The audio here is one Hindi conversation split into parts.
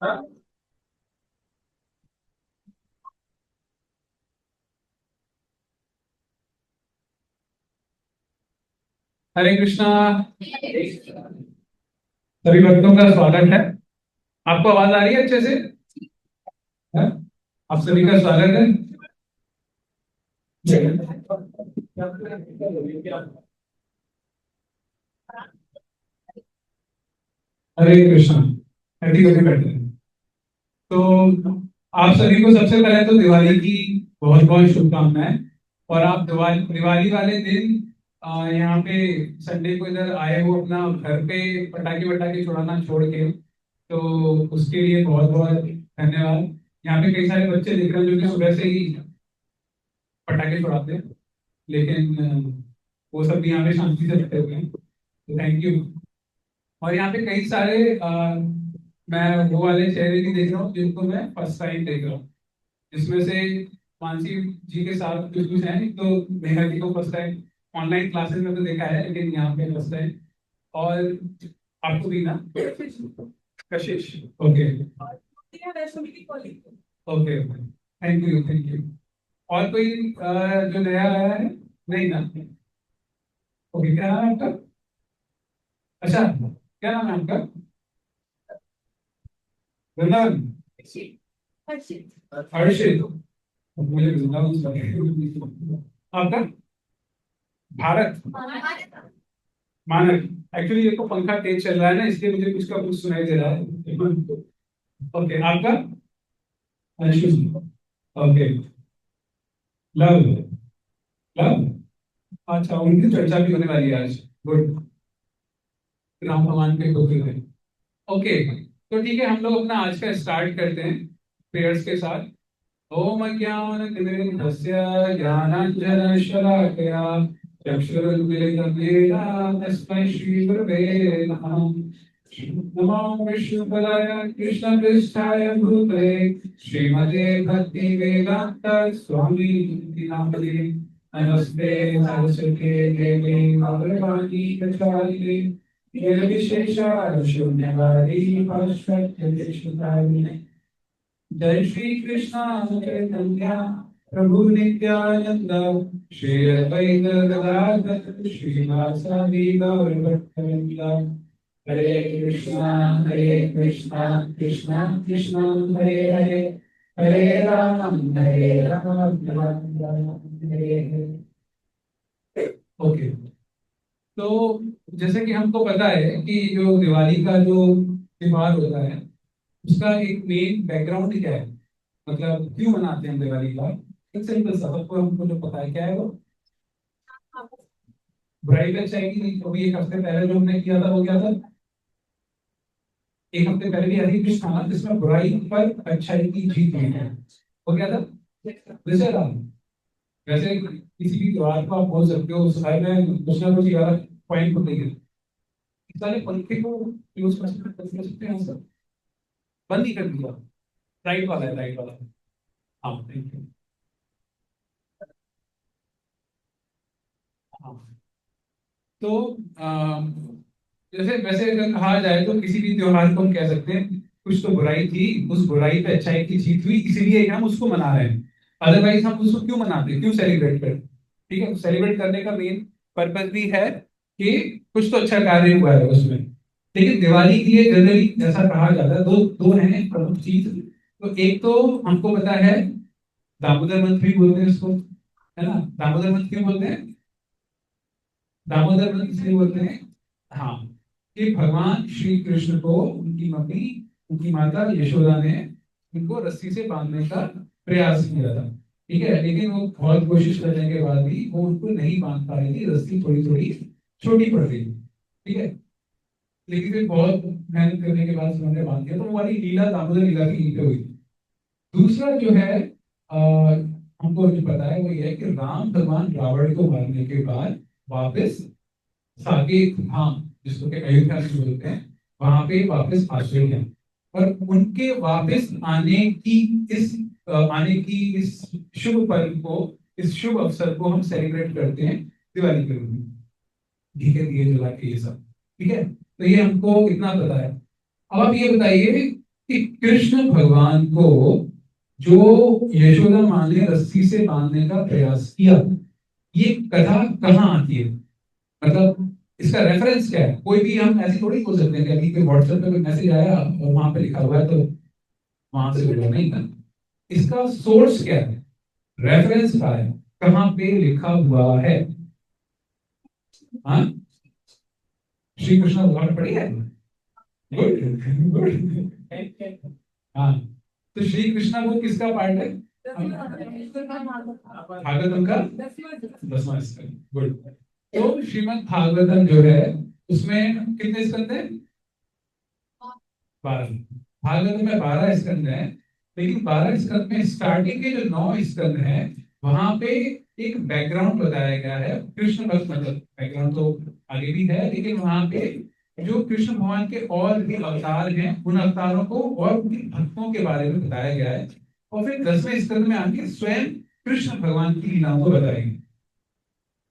हरे कृष्णा। सभी भक्तों का स्वागत है। आपको आवाज आ रही है अच्छे से? है? आप सभी का स्वागत है। हरे कृष्णा। ठीक है, करते हैं। तो आप सभी को सबसे पहले तो दिवाली की बहुत बहुत शुभकामनाएं। और आप दिवाली दिवाली वाले दिन यहाँ पे संडे को इधर आए हो अपना घर पे पटाखे वटाखे छुड़ाना छोड़ के, तो उसके लिए बहुत बहुत धन्यवाद। यहाँ पे कई सारे बच्चे दिख रहे हैं जो कि सुबह से ही पटाखे छुड़ाते हैं, लेकिन वो सब भी यहाँ पे शांति से बैठे हुए हैं, तो थैंक यू। और यहाँ पे कई सारे मैं वो वाले चेहरे भी देख रहा हूँ जिनको मैं फर्स्ट टाइम देख रहा हूँ, जिसमें से मानसी जी के साथ कुछ कुछ हैं, तो नेहा जी को फर्स्ट टाइम ऑनलाइन क्लासेस में तो देखा है, लेकिन यहाँ पे फर्स्ट टाइम। और आपको भी ना, कशिश। Okay okay, thank you thank you. और कोई जो नया आया है? नहीं ना? ओके, क्या नाम है आपका? अच्छा, क्या नाम है आपका? वृंदावन। हर्षित। मुझे वृंदावन से लगा। आपका? भारत। मानक। एक्चुअली ये तो पंखा तेज चल रहा है ना, इसलिए मुझे कुछ का कुछ सुनाई दे रहा है। ओके, आपका? अंशु। ओके। लव। लव। अच्छा, उनकी चर्चा भी होने वाली है आज। गुड। राम भगवान के पुत्र थे। ओके, तो ठीक है, हम लोग अपना आज का स्टार्ट करते हैं प्रेयर्स के साथ। ओम ज्ञानतिमिरन्धस्य ज्ञानाञ्जनशलाकया चक्षुरुन्मीलितं येन तस्मै श्रीगुरवे नमः। नमो विष्णुपदाय कृष्णपृष्ठाय भूतले श्रीमते भक्तिवेदान्त स्वामी इति नामने। नमस्ते सरस्वते देवे गौरवाणी प्रचारिणे निर्विशेषा शून्यवादी भास्वत्यदेशकारिणे। जय श्री कृष्ण चैतन्य प्रभु नित्यानंद श्री अद्वैत गदाधर श्रीवासादि गौर भक्तवृंद। हरे कृष्णा कृष्णा कृष्णा हरे हरे, हरे राम राम राम हरे हरे। ओके, तो जैसे कि हमको पता है कि जो दिवाली का जो त्योहार होता है, उसका एक मेन बैकग्राउंड क्या है, मतलब क्यों मनाते हैं दिवाली का? एक सिंपल सा, सबको हमको जो पता है क्या है वो, बुराई पे अच्छाई की जीत। अभी एक हफ्ते पहले जो हमने किया था वो क्या था? एक हफ्ते पहले भी हरे कृष्ण था जिसमें बुराई पर अच्छाई की जीत हुई है। वो क्या था? विजय राम। वैसे किसी भी त्योहार को आप बोल सकते हो उस भाई में कुछ ना कुछ 11 पॉइंट होते हैं। इस वाले पंखे को यूज कर सकते हैं सर? बंद ही कर दिया। राइट वाला है, राइट वाला है। हाँ, थैंक यू। हाँ, तो जैसे वैसे अगर कहा जाए तो किसी भी त्योहार को हम कह सकते हैं कुछ तो बुराई थी, उस बुराई पे अच्छाई की जीत हुई, इसीलिए हम उसको मना रहे हैं। अदरवाइज हम उसको क्यों मनाते हैं, क्यों सेलिब्रेट करते हैं? ठीक है, सेलिब्रेट करने का मेन पर्पज भी है कि कुछ तो अच्छा कार्य हुआ है उसमें। लेकिन दिवाली के लिए जनरली ऐसा कहा जाता है, दो दो हैं प्रमुख चीज। तो एक तो हमको पता है, दामोदर मंथ भी बोलते हैं उसको, है ना? दामोदर मंथ क्यों बोलते हैं? दामोदर व्रत इसलिए बोलते हैं, हाँ, कि भगवान श्री कृष्ण को उनकी मम्मी, उनकी माता यशोदा ने उनको रस्सी से बांधने का प्रयास किया था। ठीक है, लेकिन वो बहुत कोशिश करने के बाद भी वो उनको नहीं बांध पा रही थी, रस्सी थोड़ी थोड़ी छोटी पड़ रही थी। ठीक है, लेकिन फिर बहुत मेहनत करने के बाद उन्होंने बांध दिया, तो वो वाली लीला दामोदर लीला की यहीं पे हुई। दूसरा जो है, हमको जो पता है वो ये है कि राम भगवान रावण को मारने के बाद वापस साकेत धाम, जिसको के अयोध्या से बोलते हैं, वहां पे वापस आ गए हैं। और उनके वापस आने की इस शुभ पर्व को, इस शुभ अवसर को हम सेलिब्रेट करते हैं दिवाली के रूप में। ठीक है, दिए जला के ये सब। ठीक है, तो ये हमको इतना पता है। अब आप ये बताइए कि कृष्ण भगवान को जो यशोदा माँ ने रस्सी से बांधने का प्रयास किया, ये कथा कहाँ आती है, मतलब इसका रेफरेंस क्या है? कोई भी हम ऐसे थोड़ी बोल सकते हैं कि अभी व्हाट्सएप पे कोई मैसेज आया और वहां पे लिखा हुआ है तो वहां से बोला नहीं था। इसका सोर्स क्या है, रेफरेंस क्या है, कहाँ पे लिखा हुआ है? हाँ, श्री कृष्ण भगवान पढ़ी है। Good good. हाँ, तो श्री कृष्णा वो किसका पार्ट है? भागवतम का 10वां स्कंद। गुड। तो श्रीमद् भागवतम जो है उसमें कितने स्कंद है? 12। भागवत में 12 स्कंद है, लेकिन 12 स्कंद में स्टार्टिंग के जो 9 स्कंद हैं वहां पे एक बैकग्राउंड बताया गया है कृष्ण भक्त, मतलब बैकग्राउंड तो आगे भी है, लेकिन वहां पे जो कृष्ण भगवान के और भी अवतार हैं उन अवतारों को और उनके भक्तों के बारे में बताया गया है। और फिर 10वें स्कंद में आके स्वयं कृष्ण भगवान की लीलाओं को बताएंगे।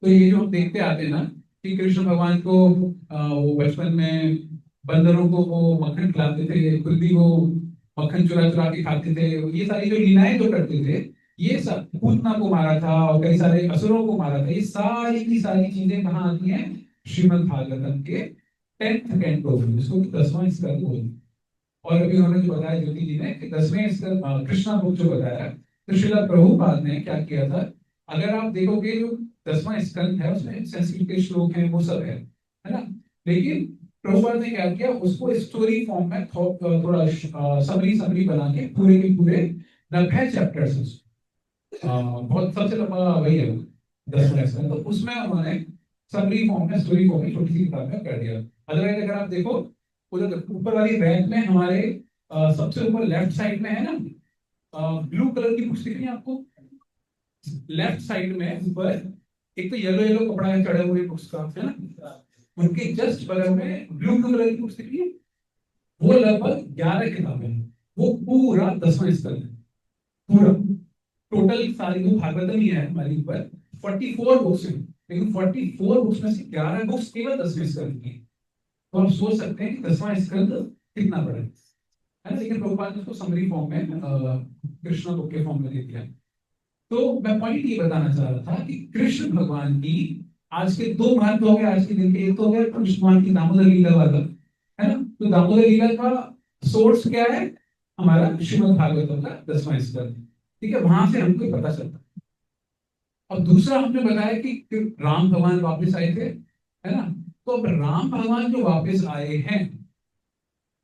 तो ये जो हम देखते आते हैं ना कि कृष्ण भगवान को वो बचपन में बंदरों को वो मक्खन खिलाते थे, खुद भी वो मक्खन चुरा चुरा के खाते थे, ये सारी जो लीलाएं जो करते थे, ये सब पूतना को मारा था और कई सारे असुरों को मारा था, ये सारी की सारी चीजें कहाँ आती हैं? श्रीमद् भागवतम के 10th कैंटो में, जिसको 10वां स्कंद बोलते हैं। और अभी उन्होंने जो बताया ज्योति जी ने कि 10वें स्कंद कृष्णा बुक जो बताया, तो श्रीला प्रभुपाद ने क्या किया था, अगर आप देखोगे जो 10वां स्कंद है उसमें संस्कृत के श्लोक हैं वो सब है ना, लेकिन प्रभुपाद ने क्या किया, उसको स्टोरी फॉर्म में थोड़ा समरी समरी बना के पूरे के पूरे 90 चैप्टर्स, बहुत सबसे लंबा वही है 10वां स्कंद, तो उसमें उन्होंने समरी फॉर्म में स्टोरी फॉर्म में छोटी सी किताब में कर दिया। अदरवाइज अगर आप देखो उधर ऊपर वाली रैंक में हमारे सबसे ऊपर लेफ्ट साइड में है ना, ब्लू कलर की बुक्स दिख रही है आपको लेफ्ट साइड में ऊपर, एक तो येलो येलो कपड़ा है चढ़े हुए बुक्स का, है ना, उनके जस्ट बगल में ब्लू ब्लू कलर की बुक्स दिख रही है, वो लगभग 11 किताबें हैं। वो पूरा 10वां स्कंद है, पूरा टोटल सारी जो भागवतम ही है हमारी ऊपर 44 बुक्स हैं, लेकिन 44 बुक्स में से 11 बुक्स केवल 10वें स्कंद की। तो आप सोच सकते हैं कि 10वां स्कंद कितना बड़ा है ना, लेकिन प्रभुपाद ने उसको समरी फॉर्म में कृष्ण बुक के फॉर्म में दे दिया। तो मैं पॉइंट ये बताना चाह रहा था कि कृष्ण भगवान की आज के दो महत्व हो गए आज के दिन के, एक तो हो गया कृष्ण भगवान की दामोदर लीला वाला, है ना, तो दामोदर लीला का सोर्स क्या है? हमारा श्रीमद् भागवतम का 10वां स्कंद, ठीक है, वहां से हमको पता चलता है। और दूसरा हमने बताया कि राम भगवान वापस आए थे, है ना, तो अब राम भगवान जो वापस आए हैं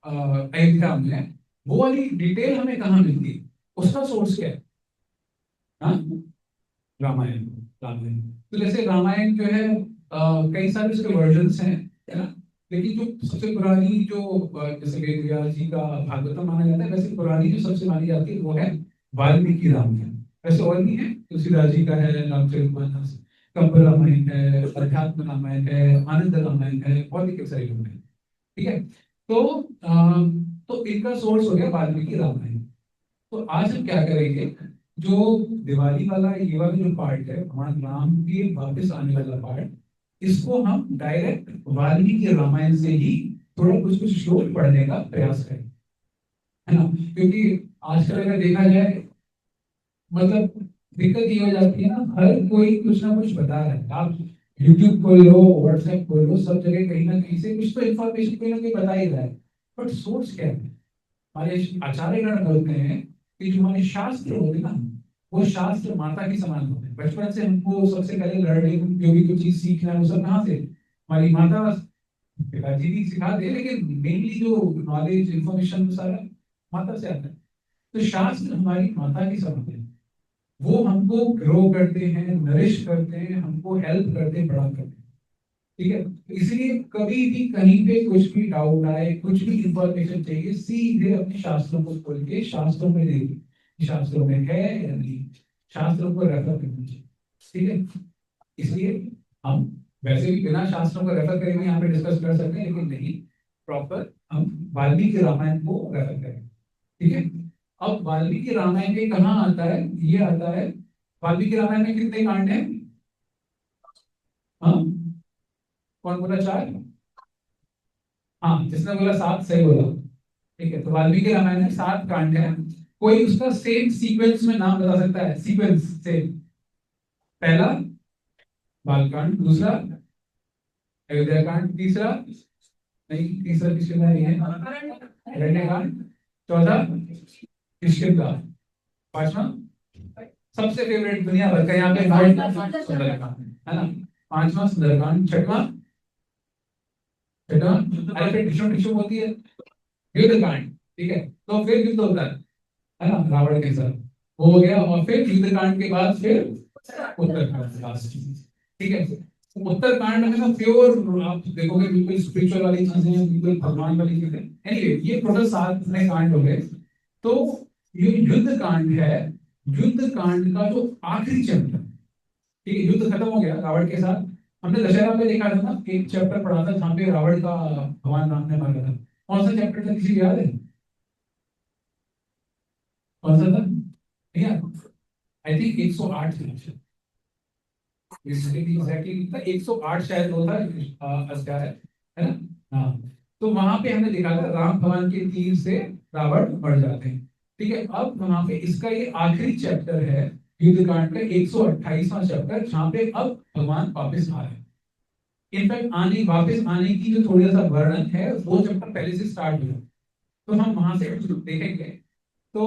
अयोध्या में, वो वाली डिटेल हमें कहाँ मिलती है, उसका सोर्स क्या है? हाँ, रामायण। रामायण तो जैसे रामायण जो है कई सारे उसके वर्जन्स हैं, है ना, लेकिन जो सबसे पुरानी जो जैसे वेद व्यास जी का भागवतम माना जाता है, वैसे पुरानी जो सबसे मानी जाती है वो है वाल्मीकि रामायण। वैसे और भी है, तुलसीदास जी का है रामचरितमानस, कंब रामायण है, अध्यात्म रामायण है, आनंद रामायण है, और भी कई सारे रामायण, ठीक है। तो इनका सोर्स हो गया वाल्मीकि रामायण। तो आज हम क्या करेंगे, जो दिवाली वाला ये वाला जो पार्ट है भगवान राम के वापस आने वाला पार्ट, इसको हम डायरेक्ट वाल्मीकि रामायण से ही थोड़ा कुछ कुछ श्लोक पढ़ने का प्रयास करें, है ना, क्योंकि आजकल अगर देखा जाए, मतलब दिक्कत ये हो जाती है ना, हर कोई कुछ ना कुछ बता रहा है, आप यूट्यूब खोल लो, व्हाट्सएप खोल लो, सब जगह कहीं ना कहीं से कुछ तो इन्फॉर्मेशन कोई ना कोई बता ही रहा है, बट सोर्स क्या है? हमारे आचार्यगण बोलते हैं कि जो हमारे शास्त्र होते हैं ना, वो शास्त्र माता के समान होते हैं। बचपन से हमको सबसे पहले लर्निंग जो भी कुछ चीज सीखना है वो सब कहाँ से? हमारी माता पिताजी भी सिखाते हैं, लेकिन मेनली जो नॉलेज इंफॉर्मेशन सारा माता से आता है। तो शास्त्र हमारी माता के समान है, वो हमको ग्रो करते हैं, नरिश करते हैं, हमको हेल्प करते हैं, बड़ा करते हैं, ठीक है। तो इसलिए कभी भी कहीं पे कुछ भी डाउट आए, कुछ भी इंफॉर्मेशन चाहिए, सीधे अपने शास्त्रों को खोल के शास्त्रों में देखिए शास्त्रों में है या नहीं, शास्त्रों को रेफर करना चाहिए, ठीक है। इसलिए हम वैसे भी बिना शास्त्रों को रेफर करेंगे यहाँ पे डिस्कस कर सकते हैं, लेकिन नहीं, प्रॉपर हम वाल्मीकि रामायण को रेफर करेंगे, ठीक है। अब वाल्मीकि रामायण में कहाँ आता है? ये आता है वाल्मीकि रामायण में कितने कांड हैं? हाँ, कौन बोला 4? हाँ, जिसने बोला 7 सही बोला। ठीक है, तो वाल्मीकि रामायण में 7 कांड है। कोई उसका सेम सीक्वेंस में नाम बता सकता है? सीक्वेंस से, पहला बालकांड, दूसरा अयोध्या कांड, तीसरा नहीं, तीसरा किसके में है? अरण्य कांड, चौथा किसकिंधा, पांचवा सबसे फेवरेट दुनिया भर का यहाँ पे सुंदरकांड है ना, पांचवा सुंदरकांड, छठवां छठवां अरे फिर टिशु टिशु होती है युद्ध कांड। ठीक है, तो फिर युद्ध होता है ना रावण के साथ, वो हो गया। और फिर युद्ध कांड के बाद फिर उत्तरकांड लास्ट। ठीक है, उत्तरकांड में ना प्योर आप देखोगे बिल्कुल स्पिरिचुअल वाली चीजें, बिल्कुल भगवान वाली चीजें। एनीवे ये टोटल 7 नए कांड हो गए। तो ये युद्ध कांड है, युद्ध कांड का जो आखिरी चैप्टर। ठीक है, युद्ध खत्म हो गया रावण के साथ। हमने दशहरा में देखा था ना, एक चैप्टर पढ़ा था जहाँ पे रावण का भगवान राम ने मारा था। कौन सा चैप्टर था, किसी को याद है? कौन सा था भैया? आई थिंक 108 था, एग्जैक्टली था 108 शायद वो था अध्याय, है ना? हाँ, तो वहां पे हमने देखा था राम भगवान के तीर से रावण मर जाते हैं। ठीक है, अब वहां पे इसका ये आखिरी चैप्टर है युद्ध कांड का 128वां चैप्टर, जहाँ पे अब भगवान वापस आ रहे हैं। इनफैक्ट आने वापस आने की जो थोड़ा सा वर्णन है वो चैप्टर पहले से स्टार्ट हुआ, तो हम वहां से देखेंगे। तो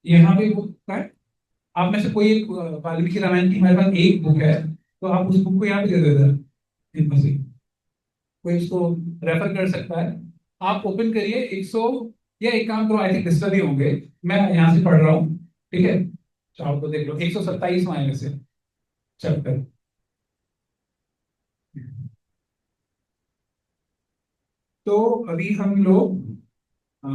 यहाँ पे वो है, आप में से कोई एक वाल्मीकि रामायण की मेरे पास एक बुक है, तो आप उस बुक को यहाँ पे दे देते हैं, इनमें से कोई इसको रेफर कर सकता है। आप ओपन करिए 100, या एक काम करो, आई थिंक डिस्टर्ब ही होंगे, मैं यहाँ से पढ़ रहा हूँ। ठीक है, चाहो तो देख लो 127 में से चैप्टर। तो अभी हम लोग अ,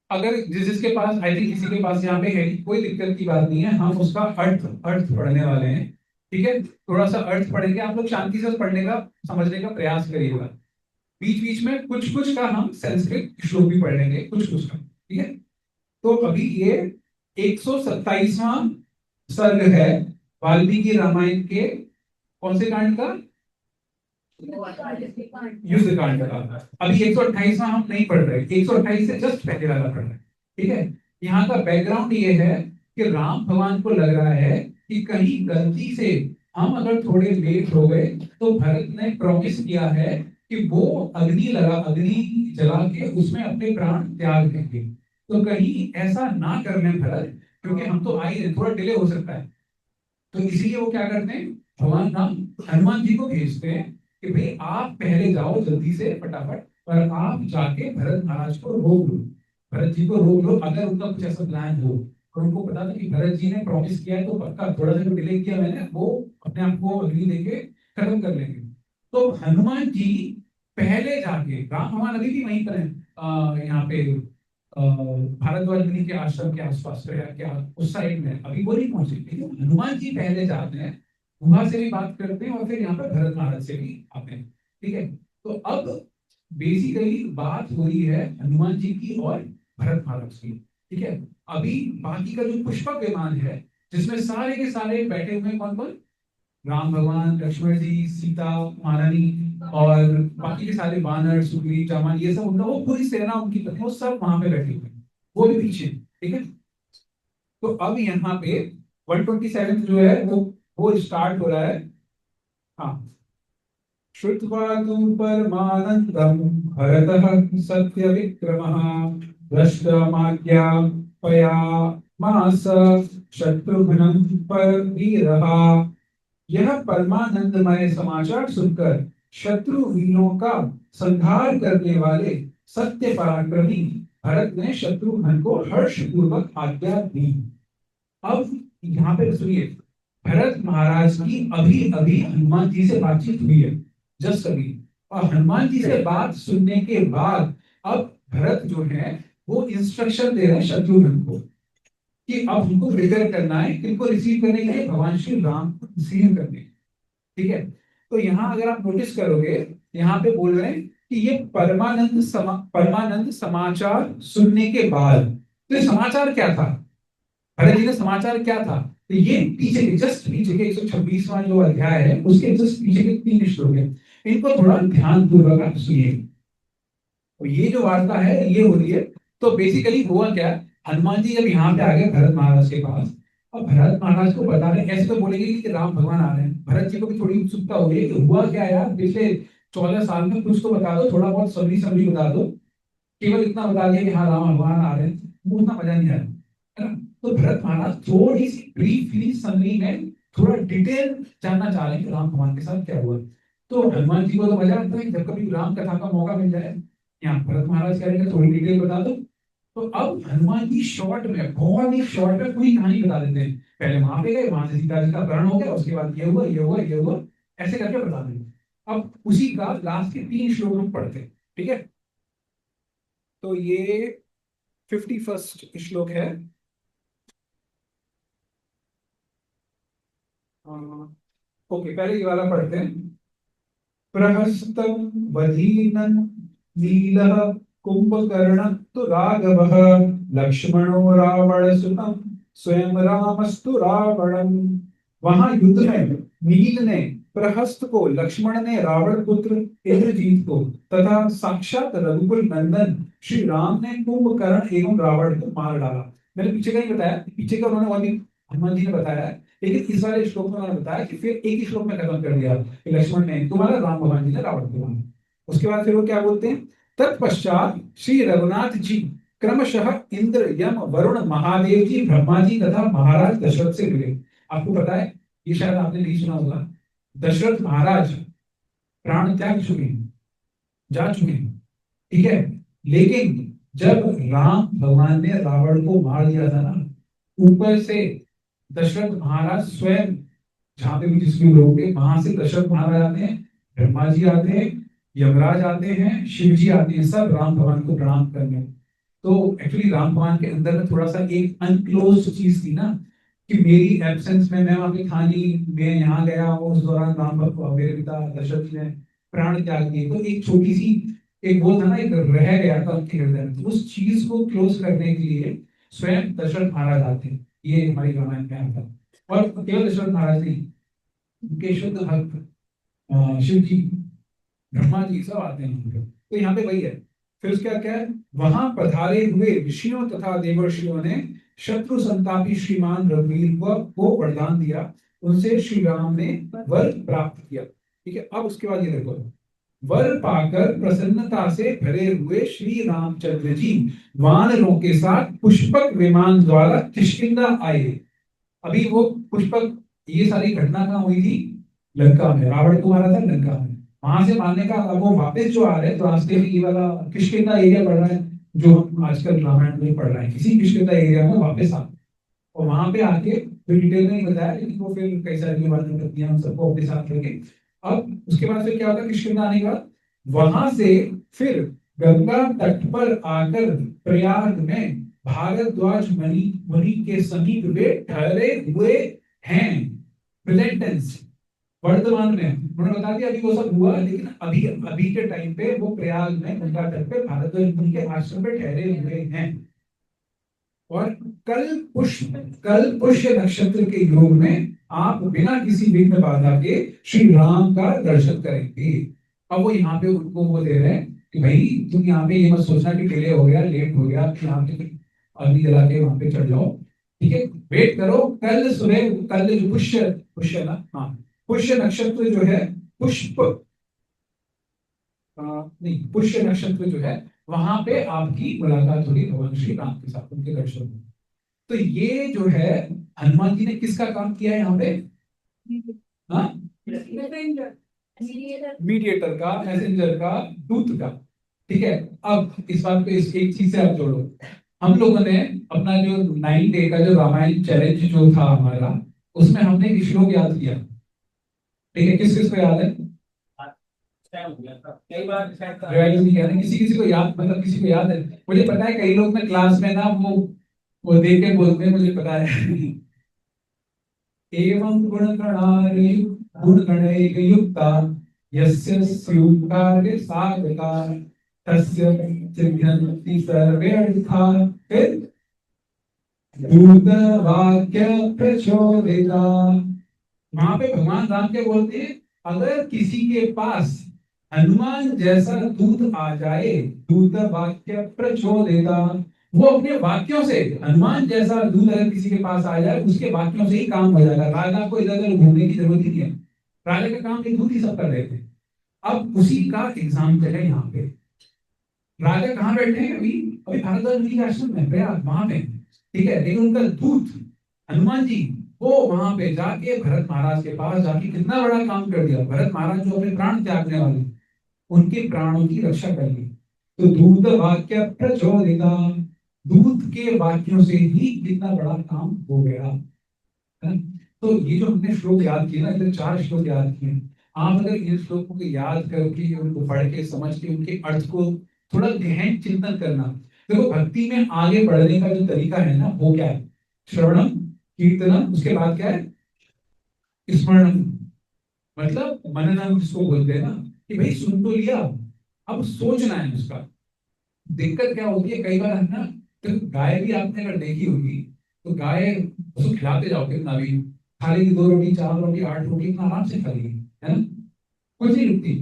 अगर जिसके पास, आई थिंक किसी के पास यहाँ पे है, कोई दिक्कत की बात नहीं है, हम उसका अर्थ अर्थ पढ़ने वाले हैं। ठीक है, थोड़ा सा अर्थ पढ़ेंगे, आप लोग शांति से पढ़ने का, समझने का प्रयास करिएगा। बीच बीच में कुछ कुछ का हम संस्कृत श्लोक भी पढ़ लेंगे, कुछ कुछ का। ठीक है, तो अभी ये 127वां सर्ग है वाल्मीकि रामायण के, कौन से कांड का? युद्ध कांड का। अभी 128वां हम नहीं पढ़ रहे, 128 से जस्ट पहले वाला पढ़ रहे हैं। ठीक है, यहाँ का बैकग्राउंड ये है कि राम भगवान को लग रहा है कि कहीं गलती से हम अगर थोड़े लेट हो गए, तो भरत ने प्रॉमिस किया है कि वो अग्नि जला के उसमें अपने प्राण त्याग देंगे। तो कहीं ऐसा ना कर लें भरत, क्योंकि हम तो आ ही रहे, थोड़ा डिले हो सकता है। तो इसीलिए वो क्या करते हैं, भगवान राम हनुमान जी को भेजते हैं कि भाई आप पहले जाओ जल्दी से फटाफट, और आप जाके भरत महाराज को रोक लो, भरत जी को रोक लो, अगर उनका कुछ ऐसा प्लान हो। और उनको पता था कि भरत जी ने प्रॉमिस किया है, तो पक्का थोड़ा सा जो डिले किया मैंने, वो अपने आप को अग्नि देके खत्म कर लेंगे। तो हनुमान जी पहले जाके, राम भगवान अभी भी वहीं पर है, यहाँ पे भारद्वाज मुनि के आश्रम के आसपास है, या क्या उस साइड में, अभी वो नहीं पहुंचे, लेकिन हनुमान जी पहले जाते हैं, वहां से भी बात करते हैं, और फिर यहाँ पर भरत महाराज से भी आते हैं। ठीक है, तो अब बेसिकली बात हो रही है हनुमान जी की और भरत महाराज की। ठीक है, अभी बाकी का जो पुष्पक विमान है, जिसमें सारे के सारे बैठे हुए हैं, कौन कौन? राम भगवान, लक्ष्मण जी, सीता महारानी, और बाकी के सारे वानर, सुग्रीव, जामन, ये सब उनका, वो पूरी सेना उनकी पत्नी, वो सब वहां पे बैठे हुए हैं, वो भी पीछे। ठीक है, तो अब यहाँ पे 127 जो है वो स्टार्ट हो रहा है। हाँ, श्रुत्वा तु परमानन्दं भरतः सत्य विक्रमः दृष्टमाज्ञापयामास शत्रुघ्नं परवीरः। यह परमानंदमय समाचार सुनकर शत्रुवीरों का संहार करने वाले सत्य पराक्रमी भरत ने शत्रुघ्न को हर्ष पूर्वक आज्ञा दी। अब यहाँ पे सुनिए, भरत महाराज की अभी अभी हनुमान जी से बातचीत हुई है, जस्ट अभी। और हनुमान जी से बात सुनने के बाद अब भरत जो है वो इंस्ट्रक्शन दे रहे हैं शत्रुघ्न को, कि अब उनको प्रिपेयर करना है, किनको रिसीव करने के लिए, भगवान श्री राम को रिसीव करने। ठीक है, तो यहाँ अगर आप नोटिस करोगे, यहाँ पे बोल रहे हैं कि ये परमानंद समाचार सुनने के बाद। तो ये समाचार क्या था, भरत जी का समाचार क्या था? तो ये पीछे के, जस्ट पीछे के 126वां जो अध्याय है, उसके जस्ट पीछे के 3 श्लोक है। इनको थोड़ा ध्यान पूर्वक आप सुनिए। तो ये जो वार्ता है ये हो रही है। तो बेसिकली हुआ क्या, हनुमान जी जब यहाँ पे आ गए भरत महाराज के पास, और भरत महाराज को बता रहे, ऐसे तो बोलेंगे कि राम भगवान आ रहे हैं, भरत जी को भी थोड़ी उत्सुकता हो रही है कि हुआ क्या यार पिछले 14 साल में, कुछ तो बता दो, थोड़ा बहुत समरी समरी बता दो। केवल इतना बता दिया कि हाँ राम भगवान आ रहे हैं, वो उतना मजा नहीं आया, है ना। तो भरत महाराज थोड़ी सी ब्रीफली समरी में थोड़ा डिटेल जानना चाह रहे हैं कि राम भगवान के साथ क्या हुआ। तो हनुमान जी को तो मजा आता है कि जब कभी राम कथा का मौका मिल जाए, यहाँ भरत महाराज कह रहे हैं थोड़ी डिटेल बता दो। तो अब हनुमान जी शॉर्ट में, बहुत ही शॉर्ट में पूरी कहानी बता देते हैं। पहले वहां पे गए, वहां से सीता जी का अपहरण हो गया, उसके बाद ये हुआ ये हुआ ये हुआ, ऐसे करके बता देंगे। अब उसी का लास्ट के 3 श्लोक हम पढ़ते हैं, ठीक है। तो ये 51 श्लोक है। ओके, पहले ये वाला पढ़ते हैं। प्रहस्तं वधीनं नीलः कुंभकर्णस्तु राघवः लक्ष्मणो रावणसुतं स्वयं रामस्तु रावणम्। वहां युद्ध में नील ने प्रहस्त को, लक्ष्मण ने रावण पुत्र इंद्रजीत को, तथा साक्षात रघुकुल नंदन श्री राम ने कुंभकर्ण एवं रावण को मार डाला। मैंने पीछे का ही बताया, पीछे का उन्होंने वाली हनुमान जी ने बताया है, लेकिन इस वाले श्लोक में उन्होंने बताया कि फिर एक ही श्लोक में खत्म कर दिया कि लक्ष्मण ने तुम्हारा, राम भगवान जी ने रावण को मारा। उसके बाद फिर वो क्या बोलते हैं, तत्पश्चात श्री रघुनाथ जी क्रमशः इंद्र यम वरुण महादेव जी ब्रह्मा जी तथा महाराज दशरथ से मिले। आपको पता है, ये शायद आपने नहीं सुना होगा, दशरथ महाराज प्राण त्याग चुके हैं, जा चुके हैं, ठीक है। लेकिन जब राम भगवान ने रावण को मार दिया था ना, ऊपर से दशरथ महाराज स्वयं, जहां पे भी जिस भी लोग थे वहां से दशरथ महाराज आते हैं, ब्रह्मा जी आते हैं, यमराज आते हैं, शिव जी आते हैं, सब राम भगवान को प्रणाम करने। तो एक्चुअली राम भगवान के अंदर में थोड़ा सा एक अनक्लोज चीज थी ना, कि मेरी एब्सेंस में मैं वहां पे था नहीं, मैं यहाँ गया हूँ, उस दौरान राम भगवान, मेरे पिता दशरथ जी ने प्राण त्याग दिए। तो एक छोटी सी, एक वो था ना, एक रह गया था उनके हृदय में, तो उस चीज को क्लोज करने के लिए स्वयं दशरथ महाराज आते हैं। ये हमारी रामायण में आता है। और केवल दशरथ महाराज नहीं, उनके शुद्ध भक्त शिव जी, ब्रह्मा जी सब आते हैं वहाँ पे। तो यहाँ पे वही है। फिर उसके बाद क्या है, वहां पधारे हुए ऋषियों तथा देवर्षियों ने शत्रु संतापी श्रीमान रघुवीर को वरदान दिया, उनसे श्री राम ने वर प्राप्त किया। ठीक है, अब उसके बाद ये देखो, वर पाकर प्रसन्नता से भरे हुए श्री रामचंद्र जी वानरों के साथ पुष्पक विमान द्वारा किष्किंधा आए। अभी वो पुष्पक, ये सारी घटना कहाँ हुई थी, लंका में, रावण को मारा था लंका में। वहां से मारने का, अब वो वापस जो आ रहे हैं तो रास्ते में ये वाला किष्किंधा एरिया पड़ रहा है, जो हम आजकल रामायण में पढ़ रहे हैं, किसी किष्किंधा एरिया में वापस आ, और वहां पे आके फिर डिटेल में नहीं बताया, लेकिन वो फिर कई सारी बातें करती हैं, हम सबको अपने साथ लेके। अब उसके बाद फिर क्या होता है, किष्किंधा आने के बाद वहां से फिर गंगा तट पर आकर प्रयाग में भारद्वाज मुनि मुनि के समीप वे ठहरे हुए हैं। प्रेजेंट टेंस, वर्तमान में उन्होंने बता दिया अभी वो सब हुआ, लेकिन अभी अभी के टाइम पे वो प्रयाग में गंगा तट पे भारद्वाज मुनि के आश्रम पे ठहरे हुए हैं। और कल पुष्य नक्षत्र के योग में आप बिना किसी विघ्न बाधा के श्री राम का दर्शन करेंगे। अब वो यहाँ पे उनको वो दे रहे हैं कि भाई तुम यहाँ पे ये मत सोचना कि डिले हो गया, लेट हो गया, यहाँ पे अग्नि जला के वहां पे चढ़ जाओ, ठीक है। वेट करो, कल सुबह, कल जो पुष्य, पुष्य ना, हाँ, पुष्य नक्षत्र जो है, पुष्प नहीं, पुष्य नक्षत्र जो है, वहां पे आपकी मुलाकात होगी भगवान श्री राम के साथ, उनके दर्शन होंगे। तो ये जो है, हनुमान जी ने किसका काम किया है यहाँ पे, हाँ, मीडिएटर का, मैसेंजर का, दूत का। ठीक है। अब इस बात पे इस एक चीज से आप जोड़ो, हम लोगों ने अपना जो 9 डे का जो रामायण चैलेंज जो था हमारा, उसमें हमने एक श्लोक याद किया। ठीक है, किस किस को याद है, कई बार रिवाइज नहीं किया, किसी किसी को याद, मतलब किसी को याद है। मुझे पता है कई लोग ना क्लास में ना वो देख के बोलते हैं, मुझे पता है। एवं गुणगणैर्युक्ता यस्य स्युः साधका तस्य सिद्ध्यन्ति सर्वे अर्थाः। फिर वाक्य प्रचोदिता, वहां पे भगवान राम के बोलते हैं, अगर किसी के पास हनुमान जैसा दूत आ जाए, दूत वाक्य प्रचोदिता। वो अपने वाक्यों से, हनुमान जैसा दूत अगर किसी के पास आ जाए, उसके वाक्यों से ही काम हो जाएगा। राजा को इधर उधर घूमने की जरूरत ही नहीं है, राजा का काम ये दूत ही सब कर रहे थे। अब उसी का एग्जाम्पल है यहाँ पे। राजा कहाँ बैठे हैं अभी? अभी भारद्वाज मुनि के आश्रम में, प्रयाग वहां पे, ठीक है। लेकिन उनका दूत हनुमान जी, वो वहां पे जाके भरत महाराज के पास जाके कितना बड़ा काम कर दिया। भरत महाराज जो अपने प्राण त्यागने वाले, उनके प्राणों की रक्षा कर ली। तो दूत वाक्य प्रचोदिता, दूत के वाक्यों से ही कितना बड़ा काम हो गया है। तो ये जो हमने श्लोक याद किए ना, इधर 4 श्लोक याद किए, आप अगर इन श्लोकों को याद करके उनको पढ़ के समझ के उनके अर्थ को थोड़ा गहन चिंतन करना। देखो भक्ति में आगे बढ़ने का जो तरीका है ना, वो क्या है? श्रवणम, कीर्तनम, उसके बाद क्या है? स्मरणम, मतलब मननम जिसको बोलते हैं ना, कि भाई सुन तो लिया, अब सोचना है उसका। दिक्कत क्या होती है कई बार है ना, तो गाय भी आपने अगर देखी होगी, तो गाय उसको खिलाते जाओ कितना भी, खा लेगी 2 रोटी 4 रोटी 8 रोटी, इतना आराम से खा लेगी, है ना, कुछ नहीं रुकती।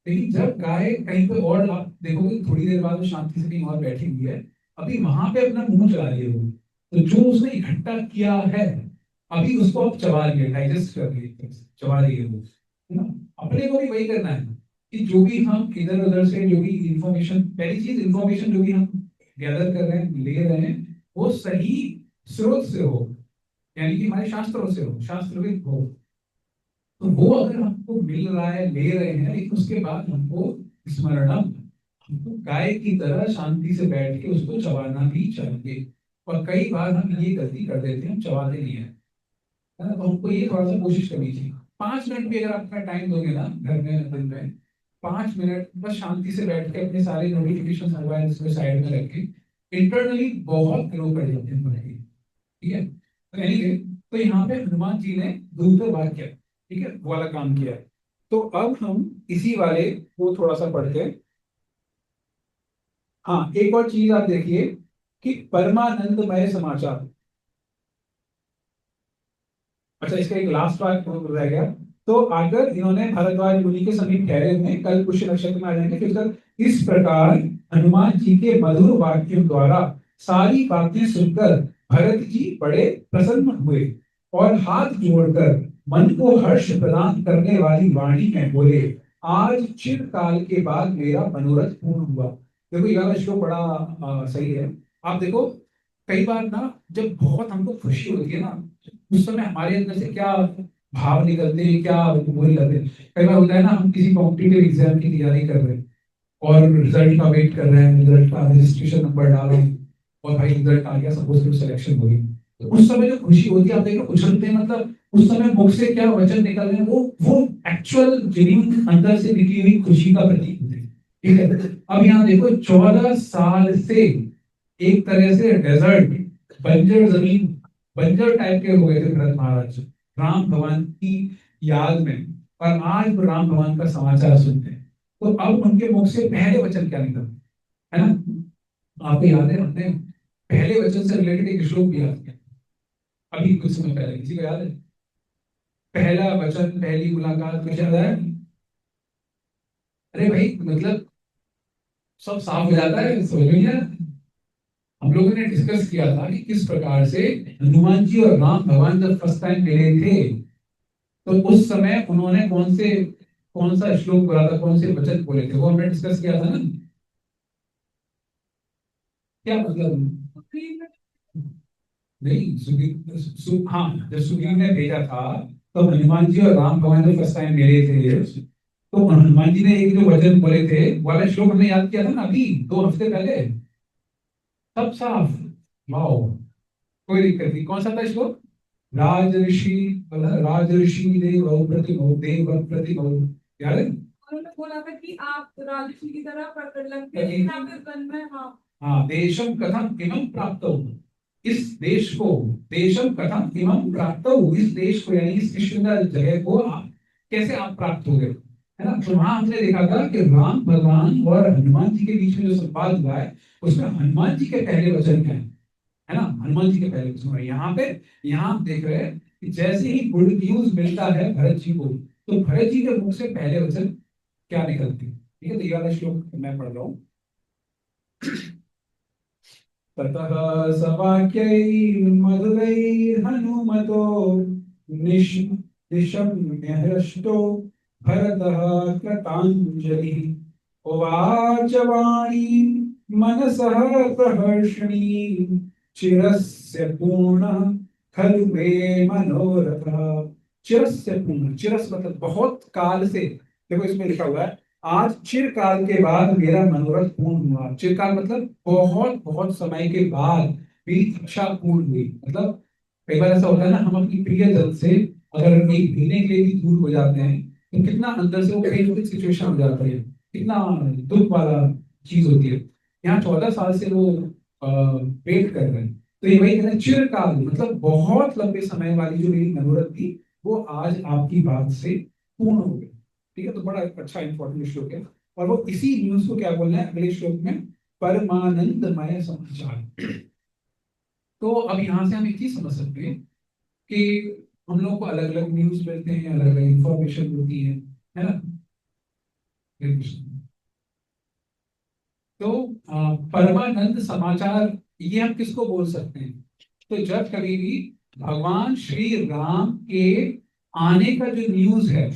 लेकिन जब गाय कहीं पे और आप देखोगे थोड़ी देर बाद वो शांति से कहीं और बैठी हुई है, अभी वहां पे अपना मुंह चला रही है वो, तो जो उसने इकट्ठा किया है अभी उसको आप चबा रही है, डाइजेस्ट कर रही है, चबा रही है वो, है ना। अपने को भी वही करना है कि जो भी हम इधर उधर से जो भी इंफॉर्मेशन, पहली चीज इंफॉर्मेशन जो भी हम गैदर कर रहे हैं, ले रहे हैं, वो सही स्रोत से हो, यानी कि हमारे शास्त्रों से हो, शास्त्रविद हो। तो वो अगर हमको मिल रहा है, ले रहे हैं, लेकिन उसके बाद हमको स्मरणम, हमको गाय की तरह शांति से बैठ के उसको चबाना भी चाहिए। और कई बार हम ये गलती कर देते हैं, हम चबाते नहीं है, है ना। तो हमको ये थोड़ा सा कोशिश करनी चाहिए। 5 मिनट भी अगर आप अपना टाइम दोगे ना घर में दिन में, 5 मिनट बस शांति से बैठ के अपने सारे नोटिफिकेशन मोबाइल इसमें साइड में रख के इंटरनली बहुत ग्रो कर जाते हैं पढ़ाई, ठीक है। तो एनीवे, तो यहाँ पे हनुमान जी ने दूत वाक्य, ठीक है, वो वाला काम किया है। तो अब हम इसी वाले को थोड़ा सा पढ़ते हैं। हाँ, एक और चीज आप देखिए कि परमानंदमय समाचार। अच्छा, इसका एक लास्ट बात रह गया। तो अगर इन्होंने भारद्वाज मुनि के समीप ठहरे हुए, कल पुष्य नक्षत्र में आ जाएंगे, फिर तक इस प्रकार हनुमान जी के मधुर वाक्यों द्वारा सारी बातें सुनकर भरत जी बड़े प्रसन्न हुए और हाथ जोड़कर मन को हर्ष प्रदान करने वाली वाणी में बोले, आज चिरकाल के बाद मेरा मनोरथ पूर्ण हुआ। देखो ये वाला श्लोक बड़ा सही है। आप देखो, कई बार ना जब बहुत हमको खुशी होती है ना, उस समय हमारे अंदर से क्या भाव निकलते हैं, क्या वो निकलते हैं। कई बार होता है ना, हम किसी कॉम्पिटिटिव एग्जाम की तैयारी कर रहे हैं और रिजल्ट का वेट कर रहे हैं, रिजल्ट का रजिस्ट्रेशन नंबर डाला और भाई रिजल्ट आ गया, सपोज टू सिलेक्शन हो गई। तो उस समय जो खुशी होती है, आप देखो उछलते हैं, मतलब उस समय मुख से क्या वचन निकल रहे हैं, वो एक्चुअल जेन्युइन अंदर से निकली हुई खुशी का प्रतीक होते हैं, ठीक है। अब यहाँ देखो 14 साल से एक तरह से डेजर्ट, बंजर जमीन, बंजर टाइप के हो गए थे भरत महाराज राम भगवान की याद में, और आज वो राम भगवान का समाचार सुनते हैं। तो अब उनके मुख से पहले वचन क्या निकल, है ना। आपको याद है, हमने पहले वचन से रिलेटेड एक श्लोक भी याद किया अभी कुछ समय पहले, किसी को याद है? पहला वचन, पहली मुलाकात, कुछ याद है? अरे भाई, मतलब सब साफ हो जाता है, समझ में नहीं आया? हम लोगों ने डिस्कस किया था कि किस प्रकार से हनुमान जी और राम भगवान जब फर्स्ट टाइम मिले थे, तो उस समय उन्होंने कौन सा श्लोक बोला था, कौन से वचन बोले थे, वो हमने डिस्कस किया था ना। क्या मतलब? नहीं, हाँ, जब सुग्रीव ने भेजा था, तो हनुमान जी और राम भगवान जब फर्स्ट टाइम मिले थे, तो हनुमान जी ने एक जो वचन बोले थे, वो वाला श्लोक हमने याद किया था ना अभी 2 हफ्ते पहले, सब साफ। वाओ, कोई दिक्कत नहीं। कौन सा था श्लोक? राजऋषि, राजऋषि देव प्रतिभो, याद है? उन्होंने बोला था कि आप राजऋषि की तरह प्रकट लगते हैं, लेकिन आपके वन में, हाँ हाँ, देशम कथम इमं प्राप्त, इस देश को, देशम कथम इमं प्राप्त, इस देश को यानी इस सुंदर जगह को आप कैसे आप प्राप्त हो गए, है ना। तो वहां हमने देखा था कि राम भगवान और हनुमान जी के बीच में जो संवाद हुआ है, उसमें हनुमान जी के पहले वचन क्या है ना, हनुमान जी के पहले वचन। यहाँ पे, यहाँ हम देख रहे हैं कि जैसे ही गुड न्यूज मिलता है भरत जी को, तो भरत जी के मुख से पहले वचन क्या निकलते हैं? ठीक है, तो ये वाला श्लोक मैं पढ़ रहा हूँ। ततः स वाक्यैर्मधुरैर्हनुमतो निशम्य हृष्टो भरतः कृताञ्जलिः उवाच वाणीं मनसः प्रहर्षणीं चिरस्य पूर्णः खलु मे मनोरथः। चिरस्य पूर्ण, चिरस मतलब बहुत काल से, देखो इसमें लिखा हुआ है आज चिरकाल के बाद मेरा मनोरथ पूर्ण हुआ। चिरकाल मतलब बहुत बहुत समय के बाद मेरी इच्छा पूर्ण हुई। मतलब कई बार ऐसा होता है ना, हम अपनी प्रियजन से अगर एक महीने के लिए भी दूर हो जाते हैं तो कितना अंदर से वो पेनफुल सिचुएशन हो जाता है, कितना दुख वाला चीज होती है। यहाँ 14 साल से वो वेट कर रहे हैं, तो ये वही कहते हैं चिरकाल मतलब बहुत लंबे समय वाली जो मेरी मनोरथ थी वो आज आपकी बात से पूर्ण हो गई। ठीक है, तो बड़ा अच्छा इंपॉर्टेंट श्लोक है। और वो इसी न्यूज को क्या बोलना है अगले श्लोक में, परमानंदमय समाचार। तो अब यहाँ से हम एक चीज समझ सकते हैं कि हम लोग को अलग अलग न्यूज मिलते हैं, अलग अलग इंफॉर्मेशन होती है ना। तो परमानंद समाचार ये हम किसको बोल सकते हैं? तो जब कभी भी भगवान श्री राम के आने का जो न्यूज है,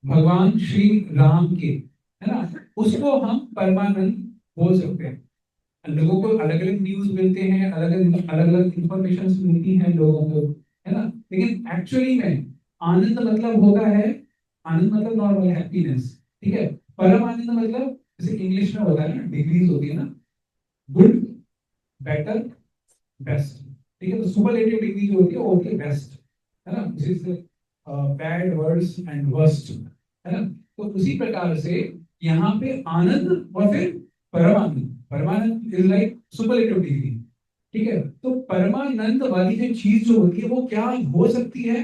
भगवान श्री राम के, है ना, उसको हम परमानंद बोल सकते हैं। लोगों को अलग अलग न्यूज मिलते हैं, अलग अलग इंफॉर्मेशन मिलती हैं लोगों को, है ना, लेकिन एक्चुअली में आनंद मतलब होता है, आनंद मतलब नॉर्मल हैप्पीनेस। ठीक है, परम आनंद मतलब जैसे इंग्लिश में होता है ना, डिग्रीज होती है ना, गुड, बेटर, बेस्ट। ठीक है, तो सुपरलेटिव डिग्री जो होती है वो होती है बेस्ट, है ना, जिससे बैड वर्ड्स एंड वर्स्ट, है ना। तो उसी प्रकार से यहाँ पे आनंद और फिर परमानंद, परमानंद इज लाइक सुपरलेटिव डिग्री। ठीक है, तो परमानंद वाली जो चीज जो होती है वो क्या हो सकती है?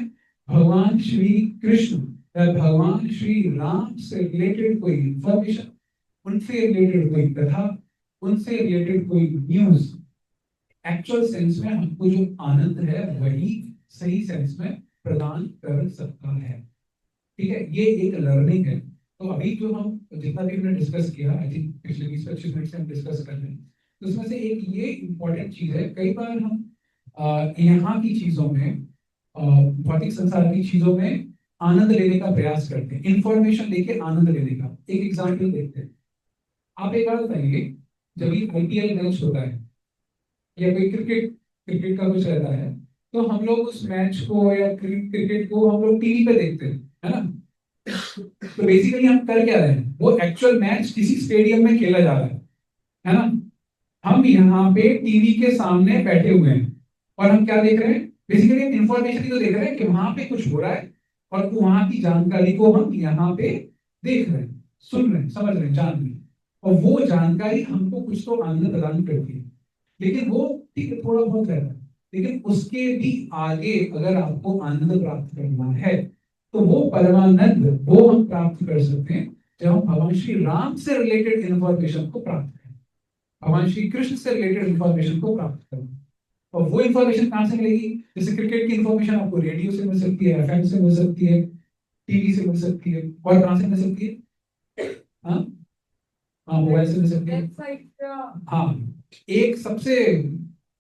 भगवान श्री कृष्ण या भगवान श्री राम से रिलेटेड कोई इंफॉर्मेशन, उनसे रिलेटेड कोई कथा, उनसे रिलेटेड कोई न्यूज, एक्चुअल सेंस में हमको जो आनंद है वही सही सेंस में प्रदान कर सकता है। ठीक है, ये एक लर्निंग है। तो अभी जो हम जितना भी हमने डिस्कस किया, आई थिंक पिछले 20-25 मिनट से हम डिस्कस कर रहे हैं, तो उसमें से एक ये इंपॉर्टेंट चीज है, कई बार हम यहाँ की चीजों में, भौतिक संसार की चीजों में आनंद लेने का प्रयास करते हैं, इंफॉर्मेशन लेके आनंद लेने का। एक एग्जाम्पल देखते हैं। आप एक बात बताइए, जब ये आईपीएल मैच होता है या कोई क्रिकेट क्रिकेट का कुछ रहता है, तो हम लोग उस मैच को या क्रिकेट को हम लोग टीवी पे देखते हैं, है ना। तो बेसिकली हम कर क्या रहे हैं, वो एक्चुअल मैच किसी स्टेडियम में खेला जा रहा है ना। हम यहाँ पे टीवी के सामने बैठे हुए हैं और हम क्या देख रहे हैं? बेसिकली हम इंफॉर्मेशन ही तो देख रहे हैं कि वहां पे कुछ हो रहा है, और वहां की जानकारी को हम यहाँ पे देख रहे हैं, सुन रहे हैं, समझ रहे हैं, जान रहे हैं। और वो जानकारी हमको कुछ तो आनंद प्रदान करती है, लेकिन वो ठीक है थोड़ा बहुत रहता है। लेकिन उसके भी आगे अगर आपको आनंद प्राप्त करना है तो वो परमानंद वो हम प्राप्त कर सकते हैं जब हम भगवान श्री राम से रिलेटेड इंफॉर्मेशन को प्राप्त करें, भगवान श्री कृष्ण से रिलेटेड इंफॉर्मेशन को प्राप्त करें। और वो इंफॉर्मेशन कहाँ से मिलेगी? जैसे क्रिकेट की इंफॉर्मेशन आपको रेडियो से मिल सकती है, एफएम से मिल सकती है, टीवी से मिल सकती है, और कहाँ से मिल सकती है? हाँ, हाँ, मोबाइल से मिल सकती है। हाँ, एक सबसे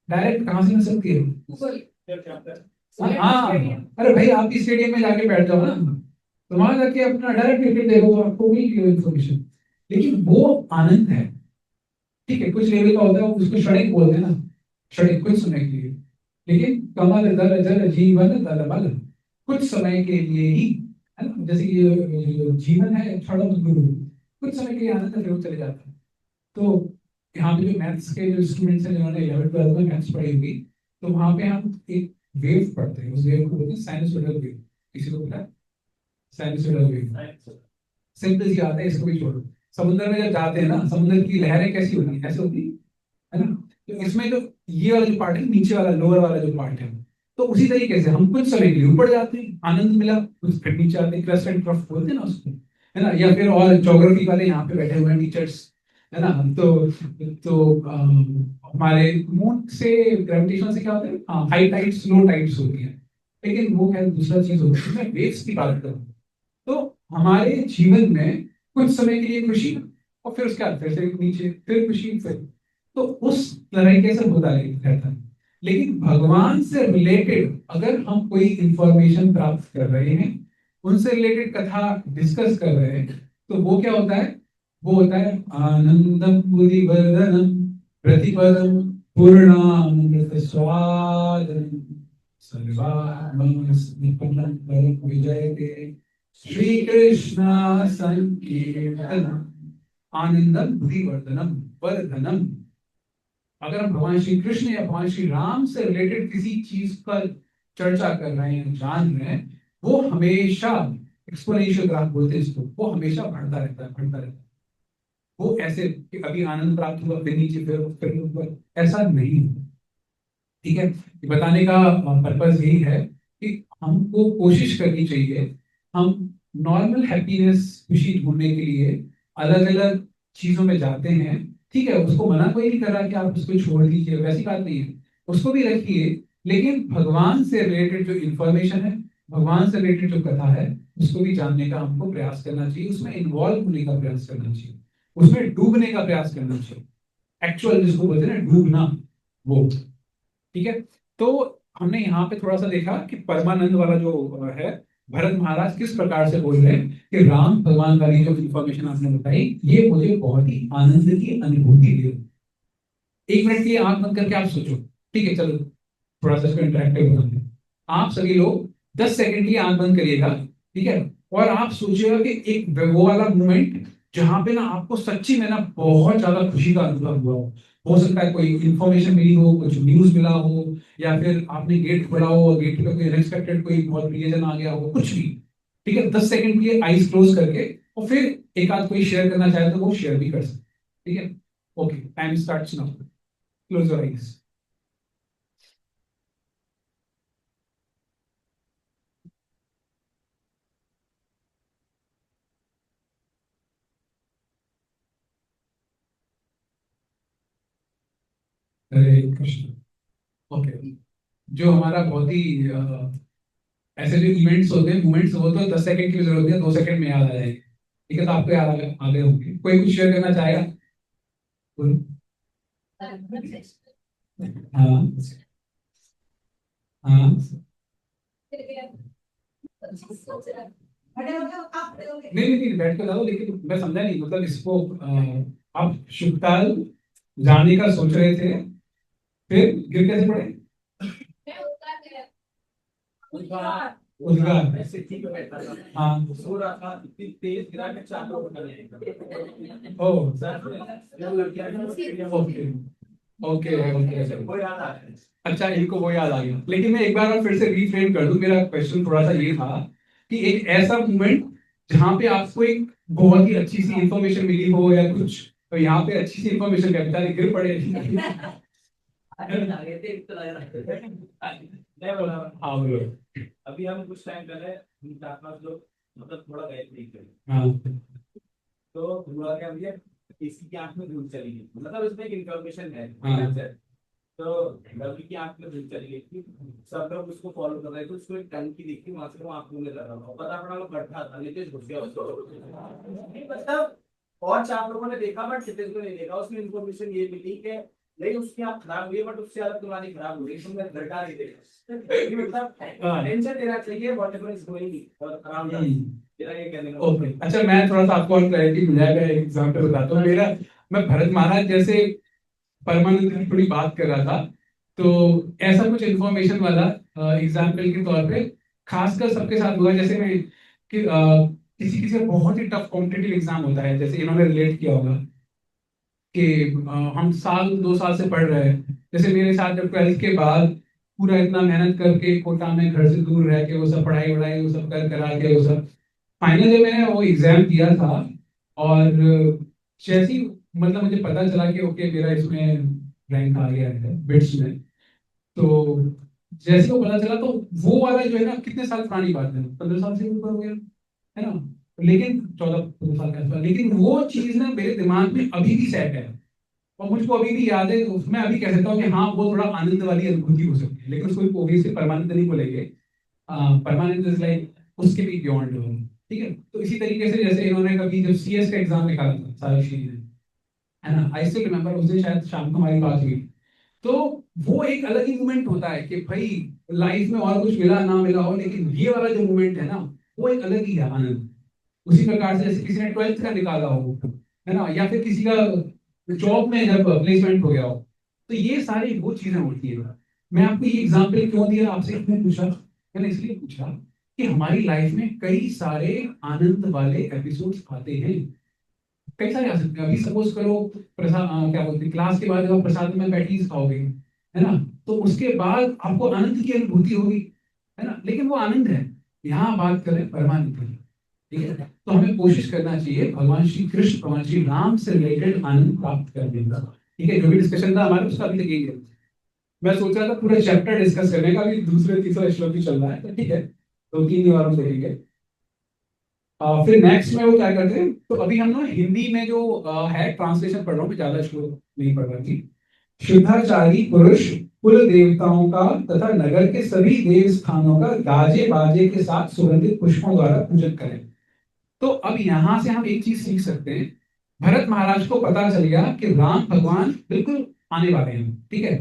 डायरेक्ट कहाँ से मिल सकती है? हाँ हाँ, अरे भाई आप इस स्टेडियम में जाके बैठ जाओ ना, तो वहां जाके अपना डायरेक्ट क्रिकेट देखो तो आपको मिल गई इन्फॉर्मेशन। लेकिन वो आनंद है। ठीक है, कुछ लेवल का होता है, उसको क्षणिक बोलते हैं ना, क्षणिक कुछ समय के लिए। लेकिन कमल दल जल जीवन दल बल, कुछ समय के लिए ही, है ना। जैसे ये जीवन है क्षण गुरु, कुछ समय के लिए आनंद है, फिर वो चले जाता है। तो यहाँ पे जो मैथ्स के जो स्टूडेंट्स हैं जिन्होंने 11th-12th में मैथ्स पढ़ी होगी, तो वहां पे हम एक वेव पढ़ते हैं, उस वेव को बोलते हैं साइनसोइडल वेव। किसी को पता है साइनसोइडल वेव? सिंपल सी बात है, इसको भी छोड़ो। समुद्र में जब जाते हैं ना, समुद्र की लहरें कैसी होती है? ऐसे होती है ना। तो इसमें जो ये वाला जो पार्ट है, नीचे वाला लोअर वाला जो पार्ट है, तो उसी तरीके से हम कुछ समय के लिए ऊपर जाते हैं, आनंद मिला, कुछ फिर नीचे आते हैं, क्रस्ट एंड ट्रफ बोलते हैं ना उसको, है ना। या फिर और ज्योग्राफी वाले यहाँ पे बैठे हुए हैं टीचर्स, है ना। तो हमारे मून से ग्रेविटेशन से क्या होता है, हाँ, हाई टाइड्स लो टाइड्स होती है। लेकिन वो क्या दूसरा चीज होती है, मैं वेव्स की बात करूँ तो हमारे जीवन में कुछ समय के लिए खुशी, और फिर उसके बाद फिर से नीचे, फिर खुशी, फिर। तो उस तरीके से होता रहता है। लेकिन भगवान से रिलेटेड अगर हम कोई इंफॉर्मेशन प्राप्त कर रहे हैं, उनसे रिलेटेड कथा डिस्कस कर रहे हैं, तो वो क्या होता है? वो होता है आनंदम बुद्धिवर्धनम प्रतिपदम पूर्णामृत स्वादनम सर्वात्मनिपन्नं परं विजयते श्री कृष्ण संकीर्तनम आनंदम बुद्धिवर्धनम वर्धनम। अगर हम भगवान श्री कृष्ण या भगवान श्री राम से रिलेटेड किसी चीज का चर्चा कर रहे हैं, जान रहे हैं, वो हमेशा एक्सपोनेंशियल ग्राफ बोलते हैं इसको, वो हमेशा बढ़ता रहता है, बढ़ता रहता है। वो ऐसे कि अभी आनंद प्राप्त हुआ फिर नीचे, फिर ऊपर, ऐसा नहीं है। ठीक है, ये बताने का पर्पज यही है कि हमको कोशिश करनी चाहिए, हम नॉर्मल हैप्पीनेस, खुशी ढूंढने के लिए अलग अलग चीजों में जाते हैं। ठीक है, उसको मना कोई नहीं कर रहा कि आप उसको छोड़ दीजिए, वैसी बात नहीं है, उसको भी रखिए। लेकिन भगवान से रिलेटेड जो इंफॉर्मेशन है, भगवान से रिलेटेड जो कथा है, उसको भी जानने का हमको प्रयास करना चाहिए, उसमें इन्वॉल्व होने का प्रयास करना चाहिए, उसमें डूबने का प्रयास करना चाहिए। एक्चुअल जिसको बोलते हैं ना, डूबना, वो। ठीक है, तो हमने यहाँ पे थोड़ा सा देखा कि परमानंद वाला जो है, भरत महाराज किस प्रकार से बोल रहे हैं कि राम भगवान वाली जो इंफॉर्मेशन आपने बताई, ये मुझे बहुत ही आनंद की अनुभूति दी। एक मिनट की आंख बंद करके आप सोचो। ठीक है, चलो थोड़ा सा इसको इंटरेक्टिव बनाते हैं। आप सभी लोग 10 सेकंड की आंख बंद करिएगा। ठीक है, और आप सोचिएगा कि एक वो वाला मोमेंट जहां पे ना आपको सच्ची में ना बहुत ज्यादा खुशी का अनुभव हुआ हो सकता है कोई इंफॉर्मेशन मिली हो, कुछ न्यूज मिला हो, या फिर आपने गेट खोला हो और गेट पे कोई अनएक्सपेक्टेड कोई बहुत प्रियजन आ गया हो, कुछ भी। ठीक है, 10 सेकंड के लिए आईज क्लोज करके, और फिर एक आध कोई शेयर करना चाहे तो वो शेयर भी कर सकते। ठीक है, okay, time starts now. Close your eyes. Hare Krishna. Okay, जो हमारा बहुत ही ऐसे जो इवेंट्स होते हैं, मूवमेंट्स, वो तो 10 सेकंड की जरूरत है, 2 सेकंड में याद आ जाएंगे। ठीक है, तो आपको याद आ गए होंगे। कोई कुछ शेयर करना चाहेगा? बोलो। हाँ, हाँ। नहीं नहीं नहीं, बैठ कर जाओ, लेकिन मैं समझा नहीं, मतलब इसको आप शुभकाल जाने का सोच रहे थे, फिर गिर कैसे पड़े? उद्गार। हाँ। सो रहा था, इतनी तेज गिरा के चारों ओर निकल गए। ओह, ओके, ओके, ओके, वो याद आ गया। अच्छा, इनको वो याद आ गया। लेकिन मैं एक बार और फिर से रीफ्रेम कर दूं, मेरा क्वेश्चन थोड़ा सा ये था कि एक ऐसा मोमेंट जहां पे आपको एक बहुत ही अच्छी सी इंफॉर्मेशन मिली हो या कुछ, तो यहाँ पे अच्छी सी इंफॉर्मेशन क्या बेचारे गिर पड़े। नहीं बोला। हाँ, बोलो। अभी हम कुछ टाइम पहले हम 4-5 लोग मतलब थोड़ा गए थे। हाँ। तो हुआ क्या भैया, किसी की आंख में धूल चली गई, मतलब इसमें एक इन्फॉर्मेशन है। हाँ। तो रवि की आंख में धूल चली गई थी, सब लोग उसको फॉलो कर रहे थे, उसको एक टंकी दिखी, वहां से वो आंख में लगा था, पता पड़ा वो बैठा था, नीतीश घुस गया उसको। नहीं, मतलब और 4 लोगों ने देखा बट नीतीश को नहीं देखा। उसमें इन्फॉर्मेशन ये मिली कि नहीं उसकी आंख खराब हुई है, बट उससे ज्यादा तुम्हारी खराब हो गई, तुमने लड़का नहीं देखा। ये मतलब टेंशन देना चाहिए, what ever is going around us. मेरा ये कहने का। ओके, अच्छा, मैं थोड़ा सा आपको और क्लैरिटी मिल जाएगा, एक एग्जांपल बताता हूँ मेरा। मैं भरत महाराज जैसे परमानंद की थोड़ी बात कर रहा था, तो ऐसा कुछ इन्फॉर्मेशन वाला एग्जाम्पल के तौर पे खासकर सबके साथ हुआ, जैसे मैं कि किसी किसी का बहुत ही टफ कॉम्पिटिटिव एग्जाम होता है, जैसे इन्होंने रिलेट किया होगा कि हम साल 2 साल से पढ़ रहे हैं। जैसे मेरे साथ जब 12th के बाद पूरा इतना मेहनत करके कोटा में घर से दूर रह के वो सब पढ़ाई वढ़ाई वो सब कर करा के वो सब, फाइनली मैंने वो एग्जाम दिया था। और जैसे ही मतलब मुझे पता चला कि ओके मेरा इसमें रैंक आ गया है बिट्स में, तो जैसे वो पता चला तो वो वाला जो है ना, कितने साल पुरानी बात है, 15 साल से ऊपर हो गया है ना, लेकिन 14-15 साल का था, लेकिन वो चीज ना मेरे दिमाग में अभी भी सेट है, और मुझको अभी भी याद है। उसमें अभी कह सकता हूँ कि हाँ वो थोड़ा आनंद वाली अनुभूति हो सकती है, लेकिन उसको ऑब्वियसली परमानेंट नहीं बोलेंगे। परमानेंट इज लाइक उसके भी बियॉन्ड। ठीक है। तो इसी तरीके से जैसे इन्होंने कभी जब सीएस का एग्जाम निकाला था सारी ने, है ना, आई स्टिल रिमेम्बर उस दिन शायद शाम को हमारी बात हुई। तो वो एक अलग ही मोमेंट होता है कि भाई लाइफ में और कुछ मिला ना मिला हो, लेकिन ये वाला जो मोमेंट है ना, वो एक अलग ही है आनंद। उसी प्रकार से जैसे किसी ने 12th का निकाला हो, है ना, या फिर किसी का जॉब में जब प्लेसमेंट हो गया हो, तो ये सारी वो चीजें होती है। मैं आपको ये एग्जाम्पल क्यों दिया, आपसे क्यों पूछा, मैंने इसलिए पूछा कि हमारी लाइफ में कई सारे आनंद वाले एपिसोड्स आते हैं। कई सारे आ सकते हैं। अभी सपोज करो प्रसाद, क्या बोलते हैं, क्लास के बाद जब आप प्रसाद में पैटीज खाओगे, है ना, तो उसके बाद आपको आनंद की अनुभूति होगी, है ना, लेकिन वो आनंद है। यहाँ बात करें परमानंद की, ठीक है। तो हमें कोशिश करना चाहिए भगवान श्री कृष्ण, भगवान श्री राम से रिलेटेड आनंद प्राप्त करने का। ठीक है, जो भी डिस्कशन था हमारा उसका अभी तक यही है। मैं सोच रहा था पूरा चैप्टर डिस्कस करने का, भी दूसरे तीसरा श्लोक ही चल रहा है, तो ठीक है, दो तीन बार हम देखेंगे। फिर नेक्स्ट में वो क्या करते हैं, तो अभी हम ना हिंदी में जो है ट्रांसलेशन पढ़ रहा हूँ, मैं ज्यादा श्लोक नहीं पढ़ रहा थी। शुद्धाचारी पुरुष कुल देवताओं का तथा नगर के सभी देव स्थानों का गाजे बाजे के साथ सुगंधित पुष्पों द्वारा पूजन करें। तो अब यहां से हम एक चीज सीख सकते हैं। भरत महाराज को पता चल गया कि राम भगवान बिल्कुल आने वाले हैं, ठीक है।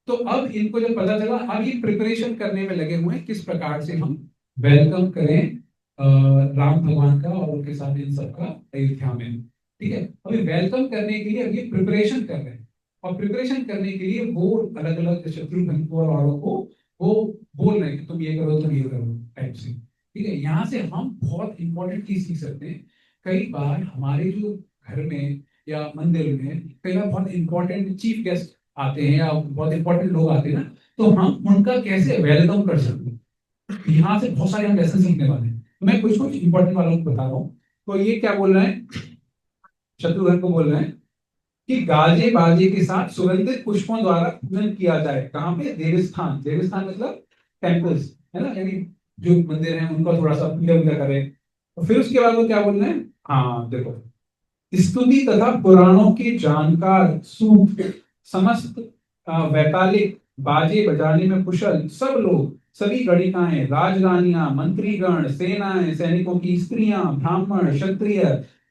तो अब इनको जब पता चला, अब ये प्रिपरेशन करने में लगे हुए हैं किस प्रकार से हम वेलकम करें राम भगवान का और उनके साथ इन सबका अयोध्या में। ठीक है, अभी वेलकम करने के लिए अभी प्रिपरेशन कर रहे हैं, और प्रिपरेशन करने के लिए वो अलग अलग शत्रुघ्न को और औरों को वो बोल रहे हैं कि तुम ये करो, तुम ये करो, टाइप से। ठीक है, यहाँ से हम बहुत इंपॉर्टेंट चीज सीख सकते हैं। कई बार हमारे जो घर में या मंदिर में कई बार बहुत इंपॉर्टेंट चीफ गेस्ट आते हैं या बहुत इंपॉर्टेंट लोग आते हैं ना, तो हम उनका कैसे वेलकम कर सकते हैं, यहाँ से बहुत सारे हम लेसन सीखने वाले हैं। तो मैं कुछ कुछ इंपॉर्टेंट वालों को बता रहा हूँ। तो ये क्या बोल रहे हैं, शत्रुघ्न को बोल रहे हैं कि गाजे बाजे के साथ सुगंधित पुष्पों द्वारा पूजन किया जाए। कहाँ पे, देवस्थान, देवस्थान मतलब टेम्पल्स, है ना, यानी जो मंदिर है उनका थोड़ा सा पूजा वूजा करें। तो फिर उसके बाद वो क्या बोल रहे हैं, हाँ देखो, स्तुति तथा पुराणों के जानकार सूत समस्त वैतालिक बाजे बजाने में कुशल सब लोग, सभी गणिकाएं, राजरानियां, मंत्रीगण, सेनाएं, सैनिकों की स्त्रियां, ब्राह्मण, क्षत्रिय,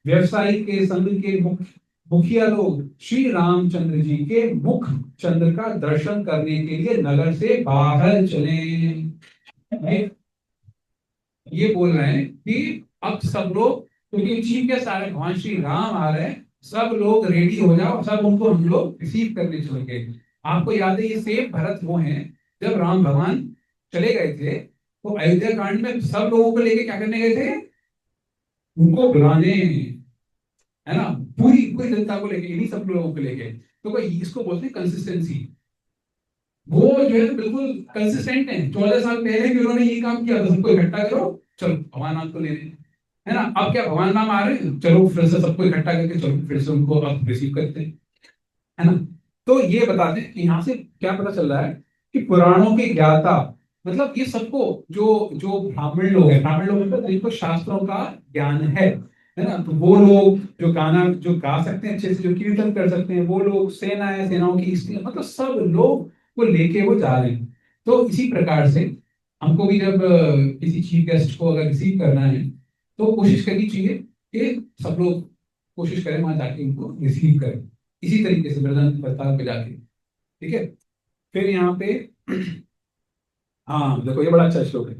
व्यवसायी के संघ के मुखिया लोग श्री रामचंद्र जी के मुख चंद्र का दर्शन करने के लिए नगर से बाहर चले। ये बोल रहे हैं कि अब सब लोग, क्योंकि चीफ गेस्ट आ रहे हैं, भगवान श्री राम आ रहे हैं, सब लोग रेडी हो जाओ, सब उनको हम लोग रिसीव करने चलेंगे। आपको याद है ये सेम भरत वो हैं जब राम भगवान चले गए थे, तो अयोध्या कांड में सब लोगों को लेके क्या करने गए थे, उनको बुलाने, है ना, पूरी पूरी जनता को लेके, इन्हीं सब लोगों को लेके। तो कोई इसको बोलते हैं कंसिस्टेंसी। वो जो है बिल्कुल कंसिस्टेंट है। 14 साल पहले भी उन्होंने ये काम किया था, सबको इकट्ठा करो, चलो भगवान नाम तो ले रहे हैं, है ना। अब क्या भगवान नाम आ रहे हैं, चलो फिर से सबको इकट्ठा करके चलो फिर से उनको अब रिसीव करते हैं, है ना। तो ये बताते हैं कि यहाँ से क्या पता चल रहा है कि पुराणों के ज्ञाता, मतलब ये सबको, जो जो ब्राह्मण लोग हैं, ब्राह्मण लोग मतलब जिनको शास्त्रों का ज्ञान है ना, तो वो लोग जो गाना जो गा सकते हैं अच्छे से, जो कीर्तन कर सकते हैं, वो लोग, सेनाएं, सेनाओं की स्त्री, मतलब सब लोग को लेके वो जा रहे हैं। तो इसी प्रकार से हमको भी जब किसी चीफ गेस्ट को अगर रिसीव करना है, तो कोशिश करनी चाहिए कि सब लोग कोशिश करें वहां जाके उनको रिसीव करें, इसी तरीके से वृंदावन प्रस्थान पे जाके। ठीक है, फिर यहाँ पे हाँ देखो, ये बड़ा अच्छा श्लोक है।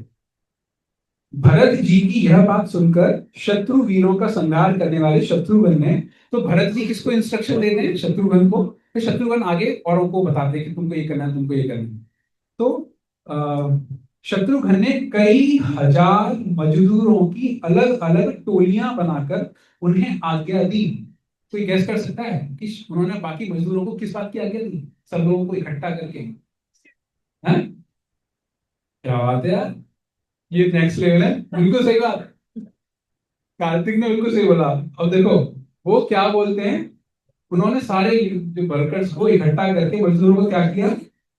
भरत जी की यह बात सुनकर शत्रु वीरों का संहार करने वाले शत्रुघ्न ने, तो भरत जी किसको इंस्ट्रक्शन देते हैं, शत्रुघ्न को, फिर शत्रुघ्न आगे औरों को बताते हैं कि तुमको ये करना है, तुमको ये करना है। तो शत्रुघ्न ने कई हजार मजदूरों की अलग अलग टोलियां बनाकर उन्हें आज्ञा दी। कोई गैस कर सकता है कि उन्होंने बाकी मजदूरों को किस बात की आज्ञा दी, सब लोगों को इकट्ठा करके, हैं? क्या बात है यार, ये नेक्स्ट लेवल है, बिल्कुल सही बात। कार्तिक ने बिल्कुल सही बोला। अब देखो वो क्या बोलते हैं, उन्होंने सारे जो वर्कर्स को इकट्ठा करके मजदूरों को क्या किया,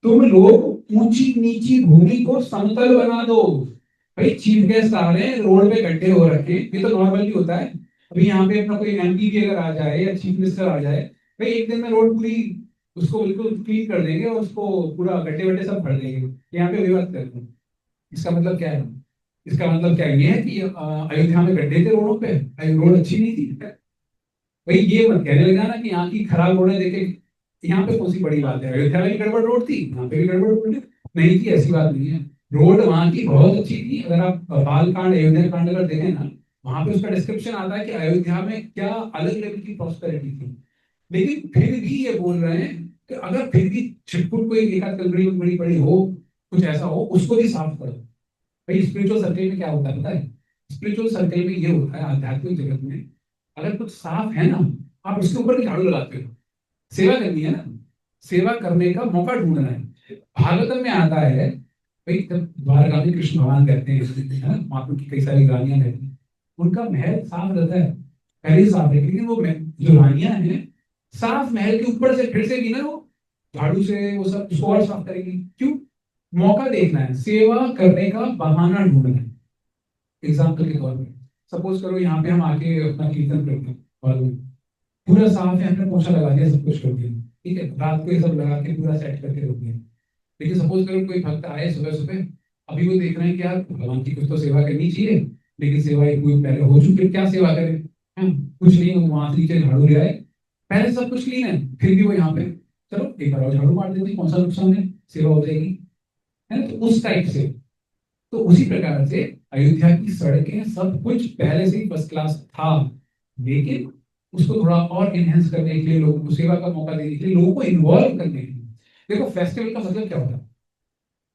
तुम लोग ऊंची नीची भूमि को समतल बना दो। भाई चीफ गेस्ट आ रहे हैं, रोड पे गड्ढे हो रखे, ये तो नॉर्मली होता है। अभी यहाँ पे अपना कोई एमपी भी अगर आ जाए या चीफ मिनिस्टर आ जाए, भाई एक दिन में रोड पूरी उसको बिल्कुल क्लीन कर देंगे और उसको पूरा गड्ढे वड्ढे सब भर देंगे। यहाँ पे वही बात करते हैं। इसका मतलब क्या है इसका मतलब क्या ये है कि अयोध्या में गड्ढे थे रोडों पे, रोड अच्छी नहीं थी? भाई ये मत कहने लगा ना कि यहाँ की खराब रोडें देखे, यहाँ पे कौन सी बड़ी बात है? अयोध्या में भी गड़बड़ रोड थी, यहाँ पे भी गड़बड़ रोड नहीं थी, ऐसी बात नहीं है। रोड वहाँ की बहुत अच्छी थी। अगर आप बाल कांड, अयोध्या कांड अगर देखें ना, वहां पे उसका डिस्क्रिप्शन आता है कि अयोध्या में क्या अलग लेवल की प्रॉस्पेरिटी थी। लेकिन फिर भी ये बोल रहे हैं कि अगर फिर भी छिटपुट कोई एक आध गड़बड़ी बड़ी बड़ी हो, कुछ ऐसा हो, उसको भी साफ करो। भाई स्पिरिचुअल सर्कल में क्या होता है पता है? स्पिरिचुअल सर्कल में ये होता है, आध्यात्मिक जगत में अगर कुछ साफ है ना, आप उसके ऊपर भी झाड़ू लगाते हो। सेवा करनी है ना, सेवा करने का मौका ढूंढना है। भागवतम में आता है, भाई जब द्वारका में कृष्ण भगवान रहते हैं, है ना, वहां की कई सारी रानियां रहती हैं, उनका महल साफ रहता है, पहले ही साफ है, लेकिन वो जो रानियां हैं, साफ महल के ऊपर से फिर से भी ना वो झाड़ू से वो सब उसको और साफ करेगी। क्यों? मौका देखना है, सेवा करने का बहाना ढूंढना है। एग्जाम्पल के तौर पर सपोज करो यहाँ पे हम आके अपना कीर्तन करते हैं और पूरा साफ है, हमने पोछा लगा दिया, सब कुछ कर दिया, ठीक है, रात को ये सब लगा के पूरा सेट करके रख दिया। लेकिन सपोज करो कोई भक्त आए सुबह सुबह, अभी वो देख रहे हैं कि यार भगवान की कुछ तो सेवा करनी चाहिए, लेकिन सेवा एक कोई पहले हो चुकी है, क्या सेवा करे? कुछ नहीं, वो वहां से नीचे झाड़ू ले आए, पहले सब कुछ क्लीन है, फिर भी वो यहाँ पे चलो एक बार और झाड़ू मार देते, कौन सा नुकसान है, सेवा हो जाएगी, है ना? तो उस टाइप से, तो उसी प्रकार से अयोध्या की सड़कें सब कुछ पहले से ही फर्स्ट क्लास था, लेकिन उसको थोड़ा और इनहेंस करने के लिए, लोगों को सेवा का मौका देने के लिए, लोगों को इन्वॉल्व करने के लिए। देखो फेस्टिवल का मतलब क्या होता है?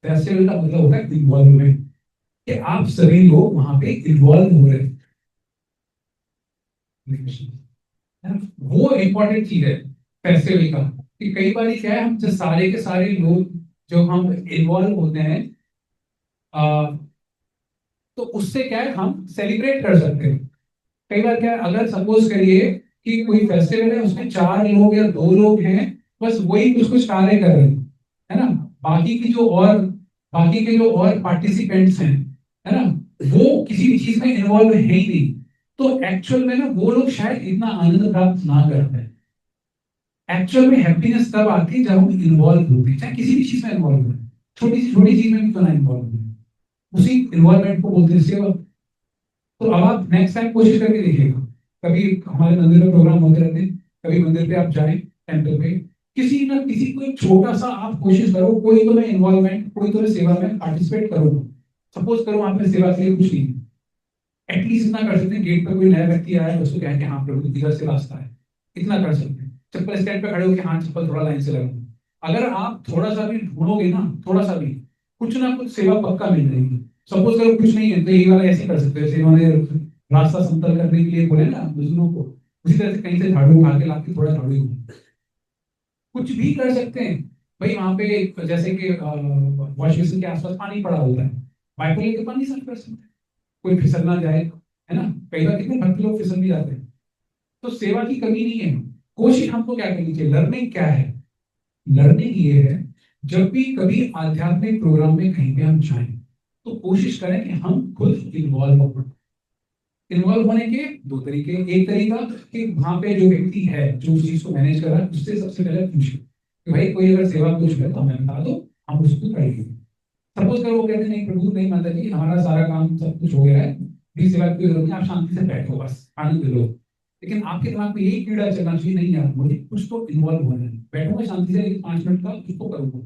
फेस्टिवल का मतलब होता है इन्वॉल्वमेंट, कि आप सभी लोग वहां पे इन्वॉल्व हो रहे हैं, है ना? वो इंपॉर्टेंट चीज है फेस्टिवल का, कि कई बार क्या है, हम जो सारे के सारे लोग जो हम इन्वॉल्व होते हैं, तो उससे क्या है, हम सेलिब्रेट कर सकते हैं। कई बार क्या है, अगर सपोज करिए कि कोई फेस्टिवल है, उसमें 4 लोग या 2 लोग हैं, बस वही कुछ कुछ कार्य कर रहे हैं, है ना, बाकी की जो और बाकी के जो और पार्टिसिपेंट्स हैं, है ना, वो किसी भी चीज में इन्वॉल्व है ही नहीं, तो एक्चुअल में ना वो लोग शायद इतना आनंद प्राप्त ना कर पाए। एक्चुअल में हैप्पीनेस तब आती है जब हम इन्वॉल्व होते हैं, चाहे किसी भी चीज में इन्वॉल्व हो, छोटी सी छोटी चीज में भी तो ना इन्वॉल्व हो, उसी इन्वॉल्वमेंट को बोलते हैं सेवा। तो अब आप नेक्स्ट टाइम कोशिश करके देखिएगा, कभी हमारे मंदिर में प्रोग्राम होते रहते हैं, कभी मंदिर पे आप जाएं, टेम्पल पे, किसी ना किसी को एक छोटा सा आप कोशिश करो, कोई तो मैं इन्वॉल्वमेंट, कोई तो मैं सेवा में पार्टिसिपेट करूँ। सपोज करो वहां पे सेवा के लिए कुछ नहीं, एटलीस्ट इतना कर सकते हैं, गेट पर कोई नया व्यक्ति आया है, उसको कहें कि हाँ प्रभु इधर से रास्ता है, इतना कर सकते हैं। चप्पल स्टैंड पे खड़े होकर हाँ चप्पल थोड़ा लाइन से लगाओ, अगर आप थोड़ा सा भी ढूंढोगे ना, थोड़ा सा भी, कुछ ना कुछ सेवा पक्का मिल जाएगी। सपोज करो कुछ नहीं है, तो ये वाला ऐसे कर सकते हैं, जैसे उन्होंने रास्ता समतल करने के लिए बोले ना बुजुर्गों को, उसी तरह से कहीं से झाड़ू उठा के लाके थोड़ा झाड़ू, कुछ भी कर सकते हैं। भाई वहां पे जैसे कि वॉश बेसिन के आसपास पानी पड़ा होता है, वाइपर लेके पानी साफ कर सकते हैं, कोई फिसल ना जाए, है ना? कई बार कितने भक्त लोग फिसल भी जाते हैं। तो सेवा की कमी नहीं है। कोशिश हमको क्या करनी चाहिए? लर्निंग क्या है? लर्निंग ये है, जब भी कभी आध्यात्मिक प्रोग्राम में कहीं पे हम जाएं, तो कोशिश करें कि हम खुद इन्वॉल्व हो। इन्वॉल्व होने के 2 तरीके, एक तरीका कि वहां पे जो व्यक्ति है जो उस चीज को मैनेज कर रहा है, उससे सबसे पहले पूछे कि भाई कोई अगर सेवा कुछ है तो हमें बता दो, हम उसको करेंगे। सपोज करो वो कहते हैं नहीं प्रभु, नहीं माता जी, हमारा सारा काम सब कुछ हो गया है, भी सेवा की जरूरत नहीं, आप शांति से बैठो, बस आनंद लो। लेकिन आपके दिमाग में यही कीड़ा चलना चाहिए, नहीं यार मुझे कुछ तो इन्वॉल्व होना है, बैठूंगा शांति से, लेकिन 5 मिनट का कुछ तो करूंगा,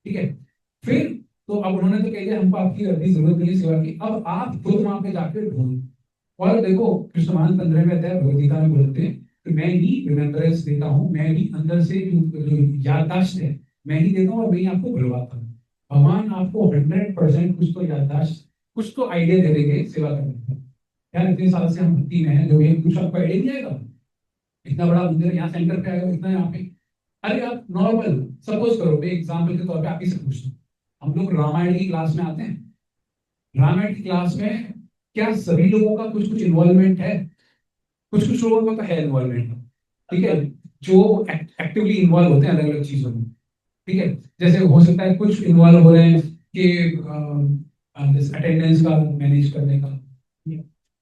ठीक है? फिर तो अब उन्होंने तो कह दिया हमको आपकी अभी जरूरत नहीं है सेवा की, अब आप खुद वहां पे जाकर ढूंढो। और देखो कृष्ण महान 15वें अध्याय भगवद गीता में बोलते हैं कि मैं ही रिमेम्बरेंस देता हूँ, मैं ही अंदर से जो याददाश्त है मैं ही देता हूँ, और मैं ही आपको भुलवाता हूँ। भगवान आपको 100% कुछ तो याददाश्त, कुछ तो आइडिया दे देंगे सेवा करने का। यार इतने साल से हम भक्ति में हैं, जो ये कुछ आपको आइडिया नहीं आएगा, इतना बड़ा मंदिर यहाँ सेंटर पे आएगा, इतना यहाँ पे। अरे आप नॉर्मल सपोज करो, एग्जाम्पल के तौर पे आप ही से पूछते हैं, हम लोग रामायण की क्लास में आते हैं, रामायण की क्लास में क्या सभी लोगों का कुछ कुछ इन्वॉल्वमेंट है? कुछ कुछ लोगों का तो है इन्वॉल्वमेंट, ठीक है, जो एक्टिवली इन्वॉल्व होते हैं अलग अलग चीजों में, ठीक है। जैसे हो सकता है कुछ इन्वॉल्व हो रहे हैं कि अटेंडेंस का मैनेज करने का,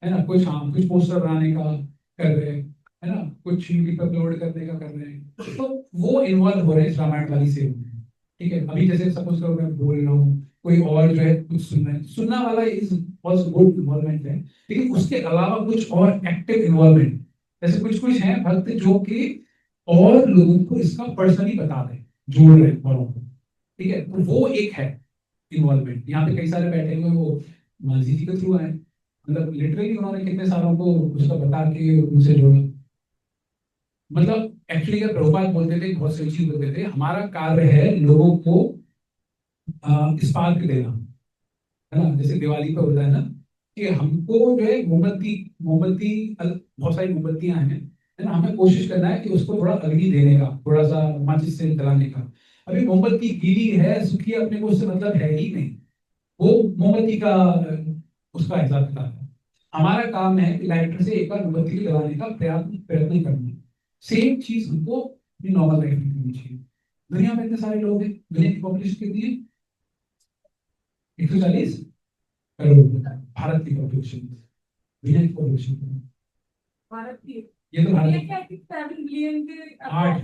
है ना, कुछ हाँ कुछ पोस्टर बनाने का कर रहे हैं, है ना, कुछ यूट्यूब पर अपलोड करने का कर रहे हैं, तो वो इन्वॉल्व हो रहे हैं इस रामायण वाली से। ठीक है, अभी जैसे सपोज करो मैं बोल रहा हूँ, कोई और जो है कुछ सुन रहा है, सुनना वाला इज ऑल्सो गुड इन्वॉल्वमेंट है, लेकिन उसके अलावा कुछ और एक्टिव इन्वॉल्वमेंट, जैसे कुछ कुछ हैं भक्त जो कि और लोगों को इसका पर्सनली बता रहे हैं, जोड़ रहे हैं औरों को, ठीक है, तो वो एक है इन्वॉल्वमेंट। यहाँ पे कई सारे बैठे हुए हैं, वो मांझी जी के थ्रू आए, मतलब लिटरली उन्होंने कितने सारों को उसका बता के उनसे जोड़ा। मतलब एक्चुअली क्या प्रभुपाद बोलते थे, बहुत सही चीज बोलते थे, हमारा कार्य है लोगों को स्पार्क देना, है ना, जैसे दिवाली पे होता है ना कि हमको जो है मोमबत्ती मोमबत्ती बहुत सारी मोमबत्तियां हैं, है ना, हमें कोशिश करना है कि उसको थोड़ा अग्नि देने का, थोड़ा सा माचिस से जलाने का। अभी मोमबत्ती गीली है सूखी है अपने को उससे मतलब है ही नहीं, वो मोमबत्ती का उसका हिसाब किताब है। हमारा काम है कि लाइटर से एक बार मोमबत्ती जलाने का प्रयत्न प्रयत्न करना। सेम चीज हमको अपनी नॉर्मल लाइफ में करनी चाहिए। दुनिया में इतने सारे लोग हैं, दुनिया की पॉपुलेशन कितनी है? 140 करोड़। भारत की पॉपुलेशन, दुनिया की पॉपुलेशन, भारत की, ये तो भारत इंडिया क्या 7 बिलियन के आठ आठ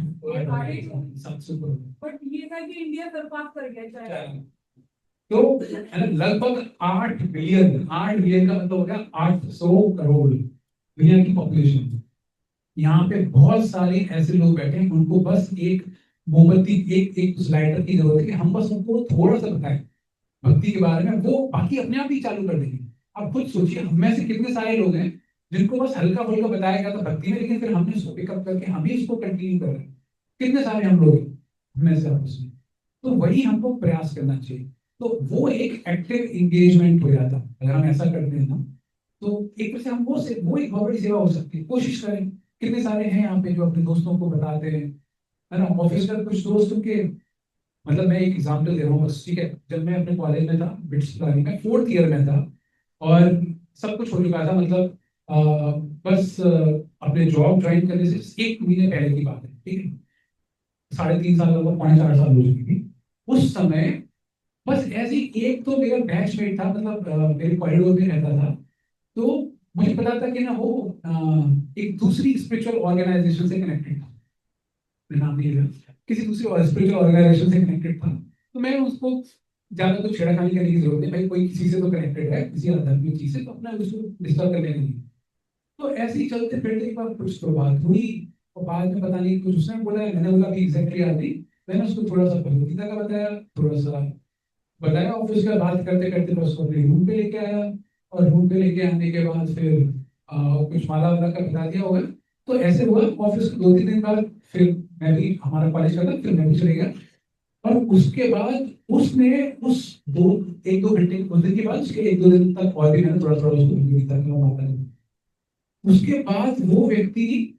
700 करोड़। बट ये था कि इंडिया सरपास कर गया चाइना। तो लगभग 8 बिलियन, 8 बिलियन का मतलब हो गया 800 करोड़ दुनिया की पॉपुलेशन। यहाँ पे बहुत सारे ऐसे लोग बैठे हैं उनको बस एक मोमबत्ती, एक एक उस लाइटर की जरूरत है कि हम बस उनको थोड़ा सा बताएं भक्ति के बारे में, वो बाकी अपने आप ही चालू कर देंगे। आप खुद सोचिए हम में से कितने सारे लोग हैं जिनको बस हल्का फुल्का बताया गया था भक्ति में, लेकिन फिर हमने उसको पिकअप करके हम ही इसको कंटिन्यू कर रहे हैं। कितने सारे हम लोग हैं हम में से आपस में। तो वही हमको प्रयास करना चाहिए, तो वो एक एक्टिव एंगेजमेंट हो जाता है अगर हम ऐसा करते हैं ना। तो एक तरह से हम वो एक बहुत बड़ी सेवा हो सकती है। कोशिश करें, कितने सारे हैं यहाँ पे जो अपने दोस्तों को बताते हैं, है ना, ऑफिस का कुछ दोस्त उनके, मतलब मैं एक एग्जांपल दे रहा हूँ बस, ठीक है, जब मैं अपने कॉलेज में था बिट्स प्लानिंग में 4th ईयर में था और सब कुछ हो चुका था, मतलब बस अपने जॉब ज्वाइन करने से 1 महीने पहले की बात है, ठीक है, 3.5 साल लगभग 4.5 साल हो चुकी थी उस समय। बस ऐसे ही एक तो मेरा बैचमेट था, मतलब मेरे कॉरिडोर में रहता था, तो मुझे पता था कि ना वो एक दूसरी स्पिरिचुअल ऑर्गेनाइजेशन से कनेक्टेड था, मैं नाम नहीं ले रहा, किसी दूसरी स्पिरिचुअल ऑर्गेनाइजेशन से कनेक्टेड था। तो मैं उसको ज्यादा कुछ छेड़खानी करने की जरूरत नहीं, भाई कोई किसी से तो कनेक्टेड है किसी आध्यात्मिक चीज से, तो अपना उसको डिस्टर्ब करने नहीं। तो ऐसे ही चलते फिरते एक बार कुछ तो बात हुई और बाद में पता नहीं कुछ उसने बोला, मैंने बोला भी एग्जैक्टली याद नहीं, मैंने उसको थोड़ा सा भगवदगीता का बताया, थोड़ा सा बताया, ऑफिस का बात करते करते मैं उसको अपने रूम पे लेके आया, और रूम पे लेके आने के बाद फिर कुछ माला वाला का बता दिया होगा। तो ऐसे हुआ ऑफिस के 2-3 दिन बाद फिर मैं भी, हमारा कॉलेज का था, फिर मैं भी चले गया। और उसके बाद उसने उस 1-2 घंटे, उस दिन के बाद उसके 1-2 दिन तक और भी मैंने थोड़ा थोड़ा उसको भगवदगीता का माता का। उसके बाद वो व्यक्ति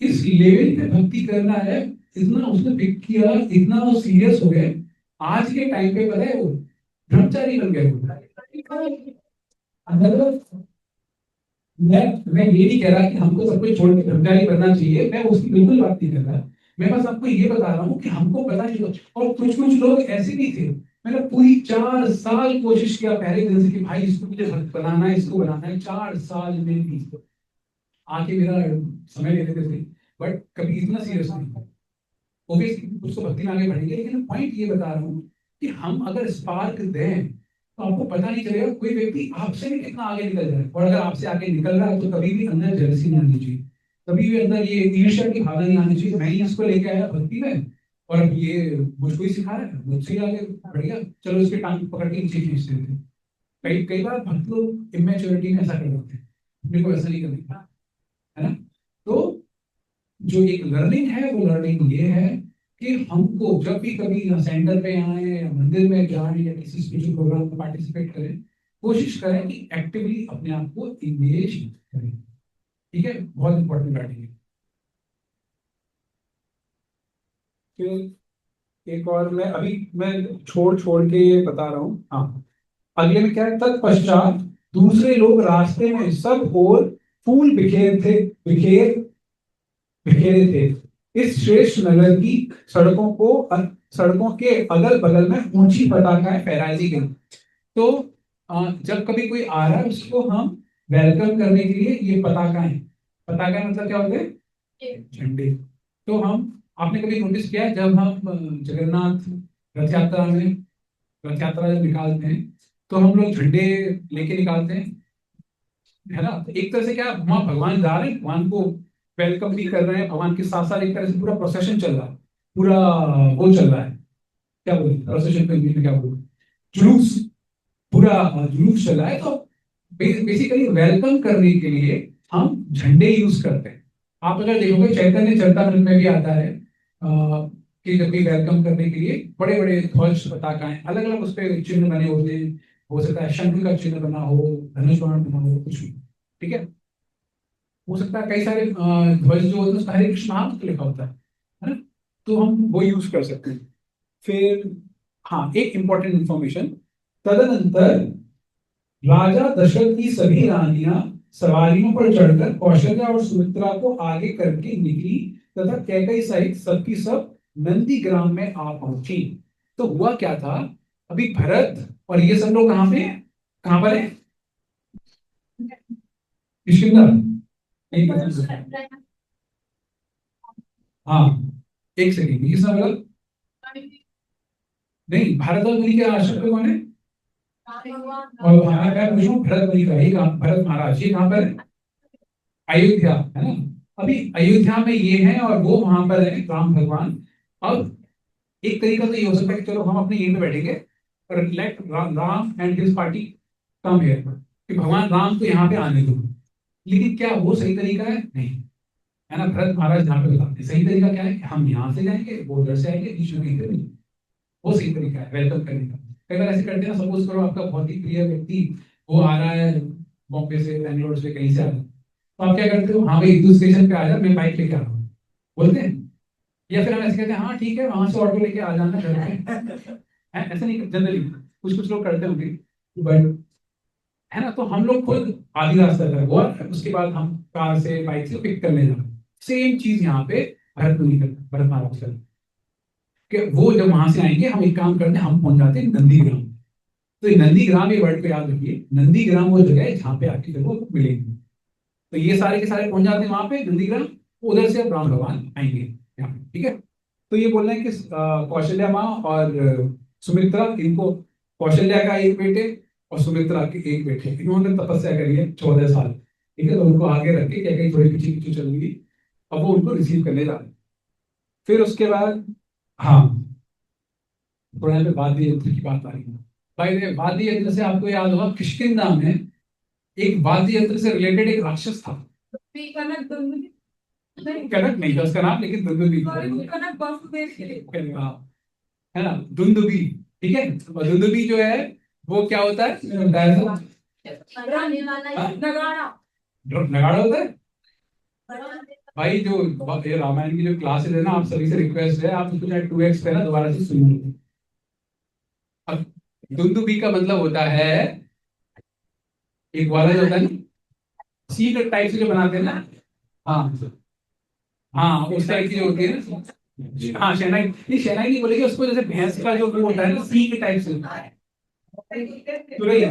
इस लेवल पे भक्ति करना है, इतना उसने पिक किया, इतना वो सीरियस हो गए, आज के टाइम पे पता है वो ब्रह्मचारी बन गए वो। मतलब मैं ये नहीं कह रहा कि हमको सब कुछ छोड़ के ब्रह्मचारी बनना चाहिए, मैं उसकी बिल्कुल बात नहीं कर रहा, मैं बस आपको ये बता रहा हूँ कि हमको पता नहीं। और कुछ कुछ लोग ऐसे भी थे, मैंने पूरी 4 साल कोशिश किया पहले दिन से कि भाई इसको मुझे भक्त बनाना है, इसको बनाना है, 4 साल में भी आके मेरा समय ले लेते थे, बट कभी इतना सीरियस नहीं। ओबियसली उसको भक्ति में आगे बढ़ेंगे, लेकिन पॉइंट ये बता रहा हूँ कि हम अगर स्पार्क दें तो आपको पता नहीं चलेगा कोई व्यक्ति आपसे भी कितना आगे निकल जाए, और अगर आपसे आगे निकल रहा है तो कभी भी अंदर जेलसी नहीं आनी चाहिए, कभी भी अंदर ये ईर्ष्या की भावना नहीं आनी चाहिए, मैं ही इसको लेके आया भक्ति में और अब ये मुझको ही सिखा रहा है, मुझसे ही आगे बढ़ गया, चलो इसके टांग पकड़ के नीचे खींच देते हैं। कई कई बार भक्त लोग इमेच्योरिटी में ऐसा कर देते हैं, अपने को ऐसा नहीं करने का, है ना। तो जो एक लर्निंग है वो लर्निंग ये है कि हमको जब भी कभी यहाँ सेंटर पे आए या मंदिर में जाए या किसी स्पिरिचुअल प्रोग्राम में पार्टिसिपेट करें, कोशिश करें कि एक्टिवली अपने आप को इंगेज करें, ठीक है, बहुत इंपॉर्टेंट बात है। फिर एक और मैं छोड़ छोड़ के ये बता रहा हूँ, हाँ, अगले में क्या है, तत्पश्चात दूसरे लोग रास्ते में सब और फूल बिखेरे थे। इस श्रेष्ठ नगर की सड़कों को सड़कों के अगल बगल में ऊंची पताकाएं फहराई गई। तो जब कभी कोई आ रहा है उसको हम वेलकम करने के लिए ये पताकाएं, पताका मतलब क्या होते हैं, झंडे। तो हम, आपने कभी नोटिस किया है जब हम जगन्नाथ रथ यात्रा में रथ यात्रा जब निकालते हैं तो हम लोग झंडे लेके निकालते हैं, है ना। तो एक तरह से क्या, वहां भगवान जा रहे हैं, भगवान को वेलकम भी कर रहे हैं, भगवान के साथ साथ एक तरह से पूरा प्रोसेशन चल रहा है, पूरा वो चल रहा है, क्या बोलते हैं प्रोसेशन को इंग्लिश में क्या बोलते हैं, जुलूस, पूरा जुलूस चल रहा है। तो बेसिकली वेलकम करने के लिए हम झंडे यूज करते हैं। आप अगर देखोगे चैतन्य चरितमृत में भी आता है कि जब भी वेलकम करने के लिए बड़े बड़े ध्वज पताकाएं अलग अलग उस पर चिन्ह बने होते हैं, हो सकता है शंख का चिन्ह बना हो, धनुष बाण बना हो, कुछ भी, ठीक है। हो सकता है कई सारे ध्वज जो होते हैं उसका हरे कृष्ण महामंत्र लिखा होता है ना। तो हम वो यूज कर सकते हैं। फिर हाँ, एक इंपॉर्टेंट इंफॉर्मेशन, तदनंतर राजा दशरथ की सभी रानियां सवारियों पर चढ़कर कौशल्या और सुमित्रा को आगे करके निकली तथा कैकई सहित सबकी सब नंदीग्राम में आ पहुंची। तो हुआ क्या था, अभी भरत और ये सब लोग कहाँ पे हैं? कहाँ पर है? किशकिंधा? नहीं पता। हाँ, एक सेकेंड, ये सब मतलब नहीं, भारत और मुनि के आश्रम पे कौन है? और मैं पूछ रहा हूँ भरत मुनि का, ये कहाँ, भरत महाराज ये कहाँ पर है? अयोध्या, है ना। अभी अयोध्या में ये है और वो वहां पर है राम भगवान। अब एक तरीका तो ये हो सकता है कि चलो हम अपने यहीं पे बैठेंगे और let Ram and his party come here, कि भगवान राम को यहाँ पे आने दो। लेकिन क्या वो सही तरीका है? नहीं, है ना। भरत महाराज यहाँ पे बताते हैं सही तरीका क्या है, कि हम यहाँ से जाएंगे, वो उधर से आएंगे, बीच में कहीं पे नहीं। वो सही तरीका है वेलकम करने का। कई बार ऐसे करते हैं ना, सपोज करो आपका बहुत ही प्रिय व्यक्ति वो आ रहा है बॉम्बे से, बैंगलोर से, कहीं से आ रहा है, तो आप क्या करते हो, हाँ भाई तू स्टेशन पे आ जा, मैं बाइक लेके आ रहा हूँ, बोलते हैं। या फिर हम ऐसे कहते हैं, हाँ ठीक है वहां से ऑटो लेके आ जाना घर पे। ऐसा नहीं, जनरली कुछ कुछ लोग करते होंगे, बट है ना। तो हम लोग खुद आधी रास्ता तक हुआ, उसके बाद हम कार से बाइक से पिक करने जाते। सेम चीज यहाँ पे भरत नहीं करता, भरत महाराज करते, कि वो जब वहां से आएंगे हम एक काम करते हैं, हम पहुंच जाते हैं नंदीग्राम। तो ये नंदीग्राम, ये वर्ड को याद रखिए, नंदीग्राम वो जगह है जहाँ पे आपकी जगह को मिलेगी। तो ये सारे के सारे पहुंच जाते हैं वहां पे नंदीग्राम, उधर से अब राम भगवान आएंगे यहाँ पे, ठीक है। तो ये बोल रहे हैं कि कौशल्या माँ और सुमित्रा, इनको, कौशल्या का एक बेटे और सुमित्रा के एक बेटे, इन्होंने तपस्या करी है 14 साल, ठीक है। तो उनको आगे रख के क्या कहीं थोड़ी पीछे पीछे चलूंगी, अब वो उनको रिसीव करने जा रहे हैं। फिर उसके बाद हाँ, थोड़ा यहाँ पे वाद्य यंत्र की बात आ रही है। भाई वाद्य यंत्र से आपको याद होगा किष्किंधा में एक वाद्य यंत्र से रिलेटेड एक राक्षस था। कनक दुंदुभी, नहीं कनक नहीं था उसका नाम, लेकिन दुंदुभी था। कनक वासुदेव के लिए। हाँ, है ना, दुंदुभी, ठीक है। और दुंदुभी जो है वो क्या होता है, नगाड़ा। नगाड़ा होता है। भाई जो ये रामायण की जो क्लासेस है ना, आप सभी से रिक्वेस्ट है, आप उसको चाहे 2x पे ना दोबारा से सुनिए। अब दुंदुभी का मतलब होता है एक वाला जो होता है ना, सी का टाइप से जो बनाते हैं ना। हाँ हाँ, उस टाइप की जो होती है ना। हाँ, शहनाई नहीं, शहनाई नहीं बोलेगी उसको, जैसे भैंस का जो वो होता है ना, सी के टाइप से, तुरई।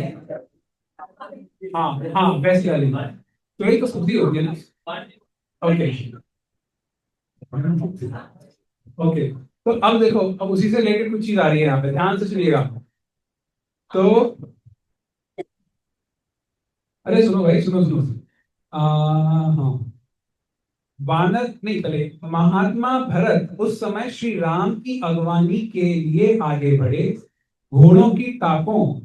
हाँ हाँ, वैसे वाली तुरई तो सब्जी होती है ना। ओके ओके, तो अब देखो, अब उसी से रिलेटेड कुछ चीज आ रही है यहाँ पे, ध्यान से सुनिएगा। तो अरे सुनो भाई, सुनो सुनो, हाँ, वानर नहीं, पहले महात्मा भरत उस समय श्री राम की अगवानी के लिए आगे बढ़े। घोड़ों की टापों,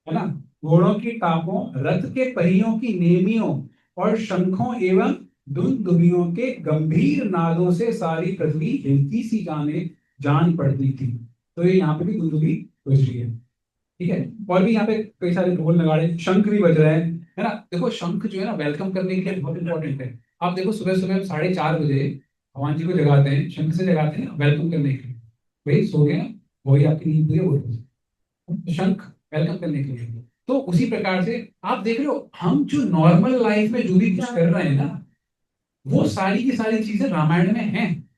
है ना, घोड़ों की टापों, रथ के पहियों की नेमियों और शंखों एवं दुंदुभियों के गंभीर नादों से सारी पृथ्वी हिलती सी जान पड़ती थी। तो ये यहाँ पे भी दुंदुभी बज रही है, ठीक है। और भी यहाँ पे कई सारे ढोल नगाड़े शंख भी बज रहे हैं, है ना। देखो शंख जो है ना वेलकम करने के लिए बहुत इंपॉर्टेंट है। आप देखो सुबह सुबह 4:30 बजे भगवान जी को जगाते हैं, शंख से जगाते हैं वेलकम करने के लिए। भाई सो गए ना, वही आपकी नींद हुई है, वो शंख वेलकम करने के लिए। तो उसी प्रकार से आप देख रहे हो, हम जो नॉर्मल लाइफ में जो भी कुछ कर रहे हैं ना, वो सारी की सारी चीजें रामायण में हैं।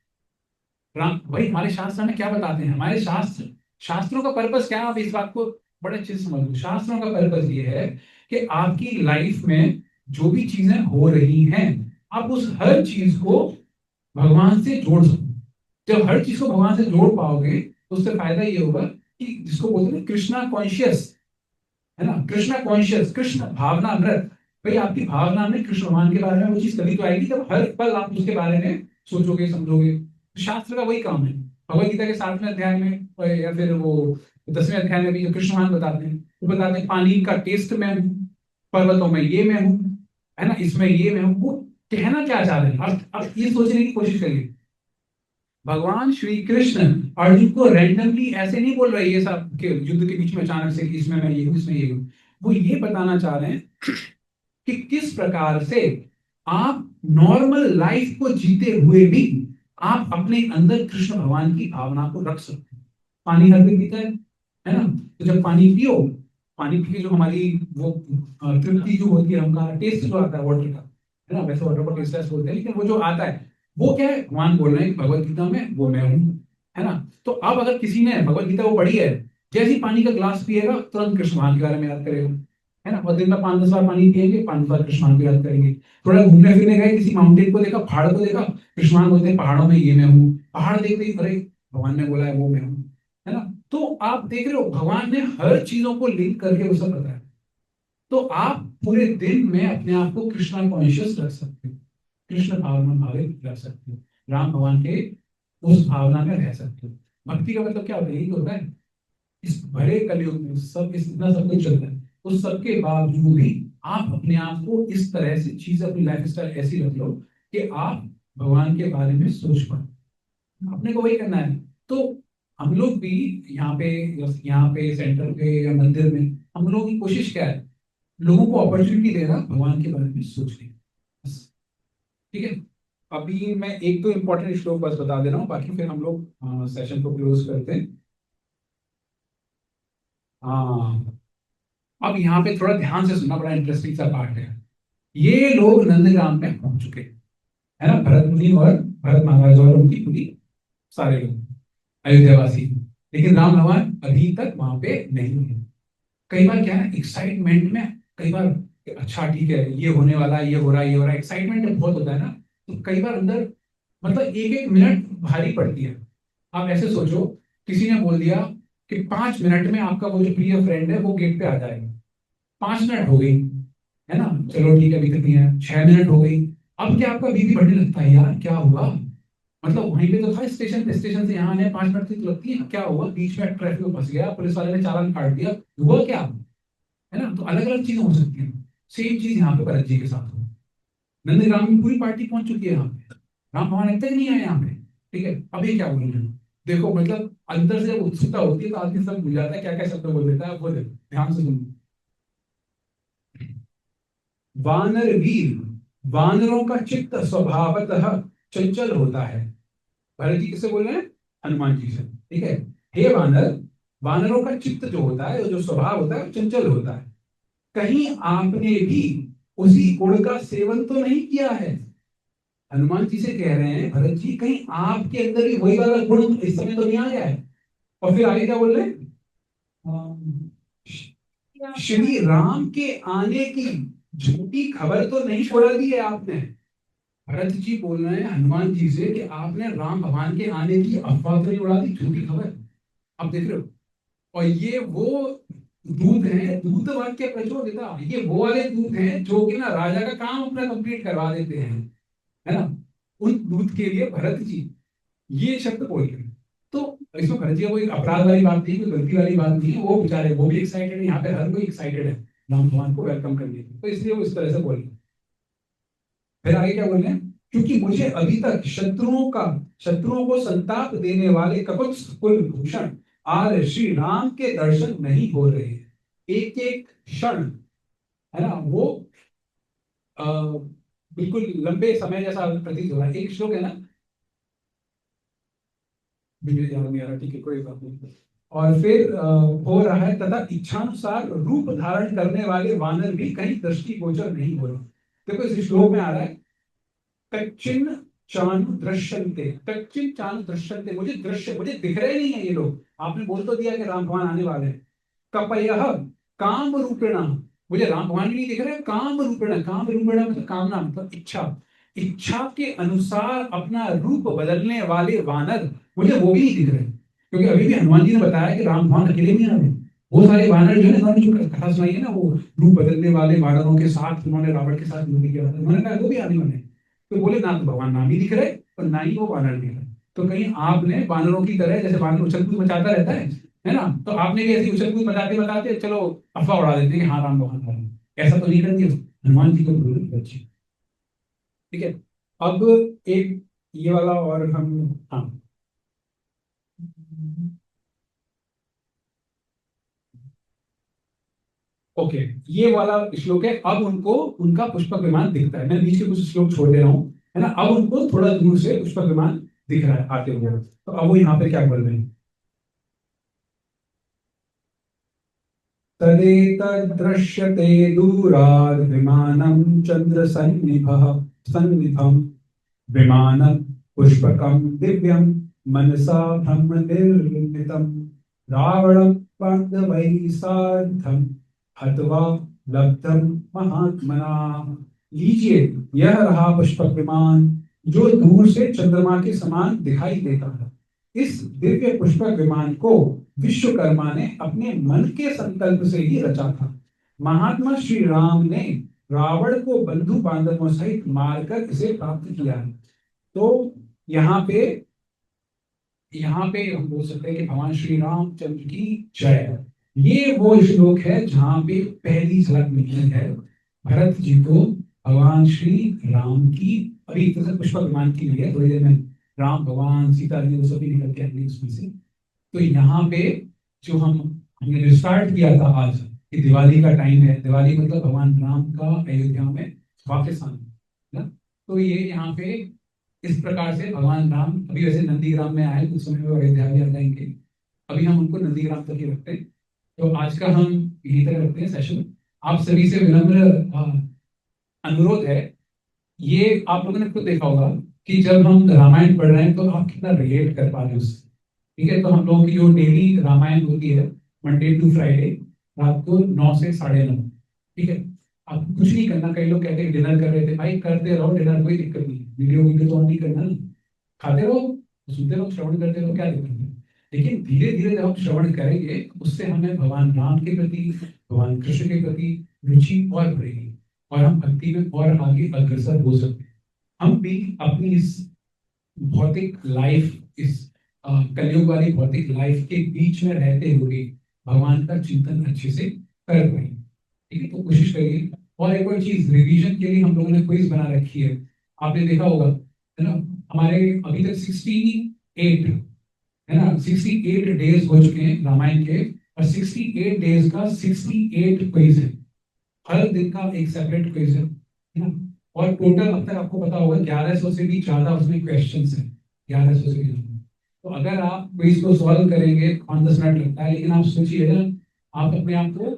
राम भाई, हमारे शास्त्र में क्या बताते हैं, हमारे शास्त्रों का पर्पस क्या है, आप इस बात को बड़े अच्छे से समझ लो। शास्त्रों का पर्पस ये है कि आपकी लाइफ में जो भी चीजें हो रही हैं, आप उस हर चीज को भगवान से जोड़ सको। जब हर चीज को भगवान से जोड़ पाओगे तो उससे फायदा ये होगा कि जिसको बोलते हैं कृष्णा कॉन्शियस, है ना, कृष्णा कॉन्शियस, कृष्ण भावना अमृत। भाई आपकी भावना में कृष्ण भगवान के बारे में वो चीज कभी तो आएगी जब हर पल आप उसके बारे में सोचोगे समझोगे। तो शास्त्र का वही काम है। भगवद गीता के 7वें अध्याय में या फिर वो 10वें अध्याय में भी जो कृष्ण भगवान बताते हैं, वो बताते हैं पानी का टेस्ट मैं हूँ, पर्वतों में ये मैं हूँ, है ना, इसमें ये मैं हूँ। वो कहना क्या चाह रहे हैं, अब ये सोचने की कोशिश करिए। भगवान श्री कृष्ण अर्जुन को रैंडमली ऐसे नहीं बोल रहे ये सब के युद्ध के बीच में अचानक से कि इसमें मैं ये हूँ इसमें ये हूँ। वो ये बताना चाह रहे हैं कि किस प्रकार से आप नॉर्मल लाइफ को जीते हुए भी आप अपने अंदर कृष्ण भगवान की भावना को रख सकते हैं। पानी हर कोई पीता है ना, तो जब पानी पियो, पानी पी के जो हमारी वो तृप्ति जो होती है, हमारा टेस्ट जो आता है वाटर का, है ना, वैसे वाटर को टेस्ट बोलते हैं, लेकिन वो जो आता है वो क्या है, भगवान बोल रहे हैं भगवत गीता में वो मैं हूँ, है ना। तो अब अगर किसी ने भगवत गीता को पढ़ी है, जैसे ही पानी का ग्लास पिएगा तुरंत कृष्ण भगवान के बारे में याद करेगा, है ना। और दिन में 5-10 बार पानी पिएंगे, 5 बार कृष्ण भगवान को याद करेंगे। थोड़ा घूमने फिरने गए, किसी माउंटेन को देखा, पहाड़ को देखा, कृष्ण भगवान बोलते हैं पहाड़ों में ये मैं हूँ, पहाड़ देखते ही अरे भगवान ने बोला है वो मैं हूँ, है ना। तो आप देख रहे हो भगवान ने हर चीजों को लिंक करके वो सब बताया। तो आप पूरे दिन में अपने आप को कृष्णा कॉन्शियस रख सकते हो, कृष्ण भावना भावित रख सकते हो, राम भगवान के उस भावना में रह सकते हो। भक्ति का मतलब क्या होता है, यही होता है। इस भरे कलयुग में सब इतना सब कुछ चल रहा है, उस सबके बावजूद भी आप अपने आप को इस तरह से चीज, अपनी लाइफ स्टाइल ऐसी रख लो कि आप भगवान के बारे में सोच पाए। अपने को वही करना है। तो हम लोग भी यहाँ पे सेंटर पे या मंदिर में हम लोगों की कोशिश क्या है, लोगों को अपॉर्चुनिटी देना भगवान के बारे में सोचने की। बस, ठीक है। अभी मैं एक तो इम्पोर्टेंट श्लोक बस बता दे रहा हूँ, बाकी फिर हम लोग सेशन को क्लोज करते हैं। हाँ, अब यहाँ पे थोड़ा ध्यान से सुनना, बड़ा इंटरेस्टिंग सा पार्ट है। ये लोग नंदग्राम में पहुंच चुके हैं, है ना, भरत मुनि और भरत महाराज और उनकी पूरी सारे लोग अयोध्यावासी। लेकिन राम भगवान अभी तक वहां पे नहीं है। कई बार क्या है एक्साइटमेंट में, कई बार अच्छा ठीक है ये होने वाला है, ये हो रहा है, ये हो रहा है, एक्साइटमेंट बहुत होता है ना, तो कई बार अंदर मतलब एक एक मिनट भारी पड़ती है। आप ऐसे सोचो, किसी ने बोल दिया कि 5 मिनट में आपका वो जो प्रिय फ्रेंड है वो गेट पे आ जाएगा। 5 मिनट हो गई, है ना, चलो ठीक है अभी तक नहीं है, 6 मिनट हो गई। अब क्या आपका बीपी बढ़ने लगता है, यार क्या हुआ, मतलब वहीं पे तो था स्टेशन पे, स्टेशन से यहाँ आने 5 मिनट की तो लगती है, क्या हुआ, बीच में ट्रैफिक में फंस गया, पुलिस वाले ने चालान काट दिया, हुआ क्या, है ना। तो अलग अलग चीजें हो सकती हैं। सेम चीज यहाँ पे भरत जी के साथ हो। नंदग्राम की पूरी पार्टी पहुंच चुकी है यहाँ पे, राम भगवान अब तक नहीं आए यहाँ पे, ठीक है। अभी क्या बोलेंगे, देखो मतलब अंदर से जब उत्सुकता होती है तो आदमी सब भूल जाता है, क्या क्या शब्द बोल देता है, वो देखो ध्यान से सुनो। वानर वीर, वानरों का चित्त स्वभावतः चंचल होता है। भरत जी किससे बोल रहे हैं, हनुमान जी से, ठीक है। हे वानर, वानरों का चित्त जो होता है, जो स्वभाव होता है वो चंचल होता है। कहीं आपने भी उसी गुण का सेवन तो नहीं किया है। हनुमान जी से कह रहे हैं भरत जी, कहीं आपके अंदर भी वही वाला गुण इस समय तो नहीं आ गया है। और फिर आगे क्या बोल रहे हैं, श्री राम के आने की झूठी खबर तो नहीं छोड़ा दी है आपने। भरत जी बोल रहे हैं हनुमान जी से कि आपने राम भगवान के आने की अफवाह तो नहीं उड़ा दी, झूठी खबर। अब देख रहे हो, और ये वो दूत हैं, दूत वाक्य प्रचोदिता, ये वो वाले दूत हैं जो कि ना राजा का काम अपना कंप्लीट करवा देते हैं, है ना। उन दूत के लिए भरत जी ये शब्द बोल रहे हैं। तो इसमें भरत जी का कोई अपराध वाली बात नहीं, कोई गलती वाली बात नहीं है, वो बेचारे वो भी एक्साइटेड है, यहाँ पे हर कोई एक्साइटेड है राम भगवान को वेलकम करने के लिए, तो इसलिए वो इस तरह से बोल रहे हैं। फिर आगे क्या बोल रहे हैं, क्योंकि मुझे अभी तक शत्रुओं को संताप देने वाले कवच कुलभूषण आज श्री राम के दर्शन नहीं हो रहे हैं। एक एक क्षण, है ना, वो आ, बिल्कुल लंबे समय जैसा प्रतीत हो रहा है। एक श्लोक है ना, मुझे याद नहीं आ रहा, ठीक है कोई बात नहीं। और फिर हो रहा है, तथा इच्छानुसार रूप धारण करने वाले वानर भी कहीं दृष्टि गोचर नहीं हो रहे। देखो इस श्लोक में आ रहा है, कच्चिन चानु दृश्यन्ते, कच्चिन चानु दृश्यन्ते, मुझे दिख रहे नहीं है ये लोग। आपने बोल तो दिया कि राम भगवान आने वाले हैं। कपयः काम रूपेण, मुझे राम भगवान भी नहीं दिख रहे, काम रूपेण, काम रूपेण मतलब कामना, मतलब इच्छा, इच्छा के अनुसार अपना रूप बदलने वाले वानर मुझे वो भी नहीं दिख रहे। क्योंकि अभी भी हनुमान जी ने बताया कि राम भगवान अकेले नहीं आ रहे, वो सारे वानर जो है ना, उन्होंने जो कथा सुनाई है ना, वो रूप बदलने वाले वानरों के साथ उन्होंने रावण के साथ युद्ध किया था, उन्होंने कहा वो भी आने वाले हैं। तो बोले ना तो भगवान नाम ही दिख रहे और ना ही वो वानर दिख रहे। तो कहीं आपने वानरों की तरह, जैसे वानर उछल कूद मचाता रहता है ना, तो आपने भी ऐसी उछल कूद मचाते मचाते चलो अफवाह उड़ा देते हैं कि हाँ राम भगवान आ रहे हैं। ऐसा तो नहीं करती हनुमान जी को बच्चे। ठीक है। अब एक ये वाला और हम, हाँ, ओके, ये वाला श्लोक है। अब उनको उनका पुष्पक विमान दिखता है, मैं बीच के कुछ श्लोक छोड़ दे रहा हूँ, है ना। अब उनको थोड़ा दूर से पुष्पक विमान दिख रहा है आते हुए, तो अब वो यहाँ पे क्या बोल रहे हैं, तदेतदृश्यते दूराद् विमानं चन्द्रसन्निभः सन्निभं विमानं पुष्पकं दिव्यं मनसा ब्रह्मनिर्मितं रावणं पाण्डवैः सार्धं हत्वा लब्धं महात्मना। लीजिए, यह रहा पुष्पक विमान जो दूर से चंद्रमा के समान दिखाई देता है। इस दिव्य पुष्पक विमान को विश्वकर्मा ने अपने मन के संकल्प से ही रचा था। महात्मा श्री राम ने रावण को बंधु बांधवों सहित मारकर इसे प्राप्त किया है। तो यहाँ पे हम बोल सकते हैं कि भगवान श्री रामचंद्र की जय। ये वो श्लोक है जहाँ पे पहली झलक मिलती है भरत जी को भगवान श्री राम की। अभी एक तरह से पुष्पक विमान की है, थोड़ी देर में राम भगवान सीता जी वो सभी निकल के आएंगे उसमें से। तो यहाँ पे जो हमने जो स्टार्ट किया था आज कि दिवाली का टाइम है, दिवाली मतलब भगवान राम का अयोध्या में वापस आना, है ना। तो ये यहाँ पे इस प्रकार से भगवान राम अभी वैसे नंदीग्राम में आए, कुछ समय में अयोध्या भी आ जाएंगे। अभी हम उनको नंदीग्राम तक ही रखते हैं। तो आज का हम यही तरह रखते हैं सेशन। आप सभी से विनम्र अनुरोध है, ये आप लोगों ने खुद देखा होगा कि जब हम रामायण पढ़ रहे हैं तो आप कितना रिलेट कर पा रहे हैं उससे। ठीक है, तो हम लोगों की जो डेली रामायण होती है मंडे टू फ्राइडे रात को 9 से 9:30, ठीक है। अब कुछ नहीं करना, कई लोग कहते हैं डिनर कर रहे थे, भाई करते रहो डिनर, कोई दिक्कत नहीं, वीडियो वीडियो तो ऑन नहीं करना ना, खाते रहो सुनते रहो श्रवण करते रहो, क्या दिक्कत है। लेकिन धीरे धीरे जब हम श्रवण करेंगे उससे हमें भगवान राम के प्रति, भगवान कृष्ण के प्रति रुचि और बढ़ेगी और हम भक्ति में और आगे अग्रसर हो सकते हैं। हम भी अपनी इस भौतिक लाइफ, इस कलयुग वाली भौतिक लाइफ के बीच में रहते हुए भगवान का चिंतन अच्छे से कर पाए। ठीक है, तो कोशिश करिए। और एक और चीज, रिवीजन के लिए हम लोगों ने क्विज बना रखी है, आपने देखा होगा, है ना। हमारे अभी तक 68, है ना, 68 डेज हो चुके हैं रामायण के, और 68 डेज का 68 क्विज है। हर दिन का एक सेपरेट क्विज है ना। और टोटल अब तक आपको पता होगा 1100 से भी ज्यादा उसमें क्वेश्चंस हैं, 1100 से भी ज्यादा। तो अगर आप क्विज को सॉल्व करेंगे 5-10 मिनट लगता है, लेकिन आप सोचिए ना, आप अपने आप को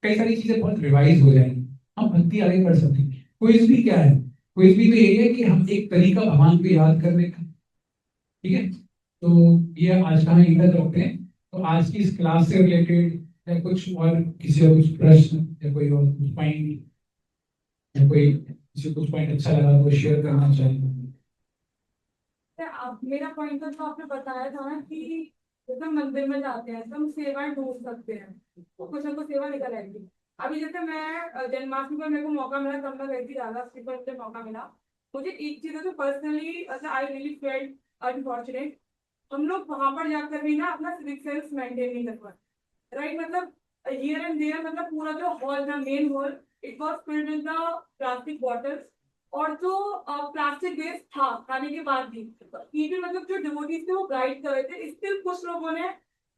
कई सारी चीजें बहुत रिवाइज हो जाएंगी, हम भक्ति आगे बढ़ सकते हैं। क्विज भी क्या है, क्विज भी तो यही है कि हम एक तरीका भगवान को याद करने का। ठीक है, तो ये आज का हम इधर रखते हैं। तो आज की इस क्लास से रिलेटेड या कुछ और किसी और कुछ प्रश्न या कोई और कुछ पॉइंट, या कोई किसी को कुछ पॉइंट अच्छा लगा तो शेयर करना चाहिए। आप मेरा पॉइंट था जो आपने बताया था ना कि जैसे हम मंदिर में जाते हैं तो हम सेवाएं ढूंढ सकते हैं, तो कुछ ना कुछ सेवा निकल आएगी। अभी जैसे मैं जन्माष्टमी पर मेरे को मौका मिला तब मैं गई थी, राधाष्टमी पर मुझे मौका मिला। मुझे एक चीज है जो personally I really felt unfortunate, हम लोग वहां पर जाकर भी ना अपना सिविक सेंस मेंटेन नहीं कर पाते, राइट। मतलब हियर एंड देयर, मतलब पूरा जो हॉल था, main hall, it was filled with the plastic bottles. और जो प्लास्टिक वेस्ट था खाने के बाद भी, इवन मतलब जो डिवोटीज थे वो गाइड कर रहे थे, स्टिल कुछ लोगों ने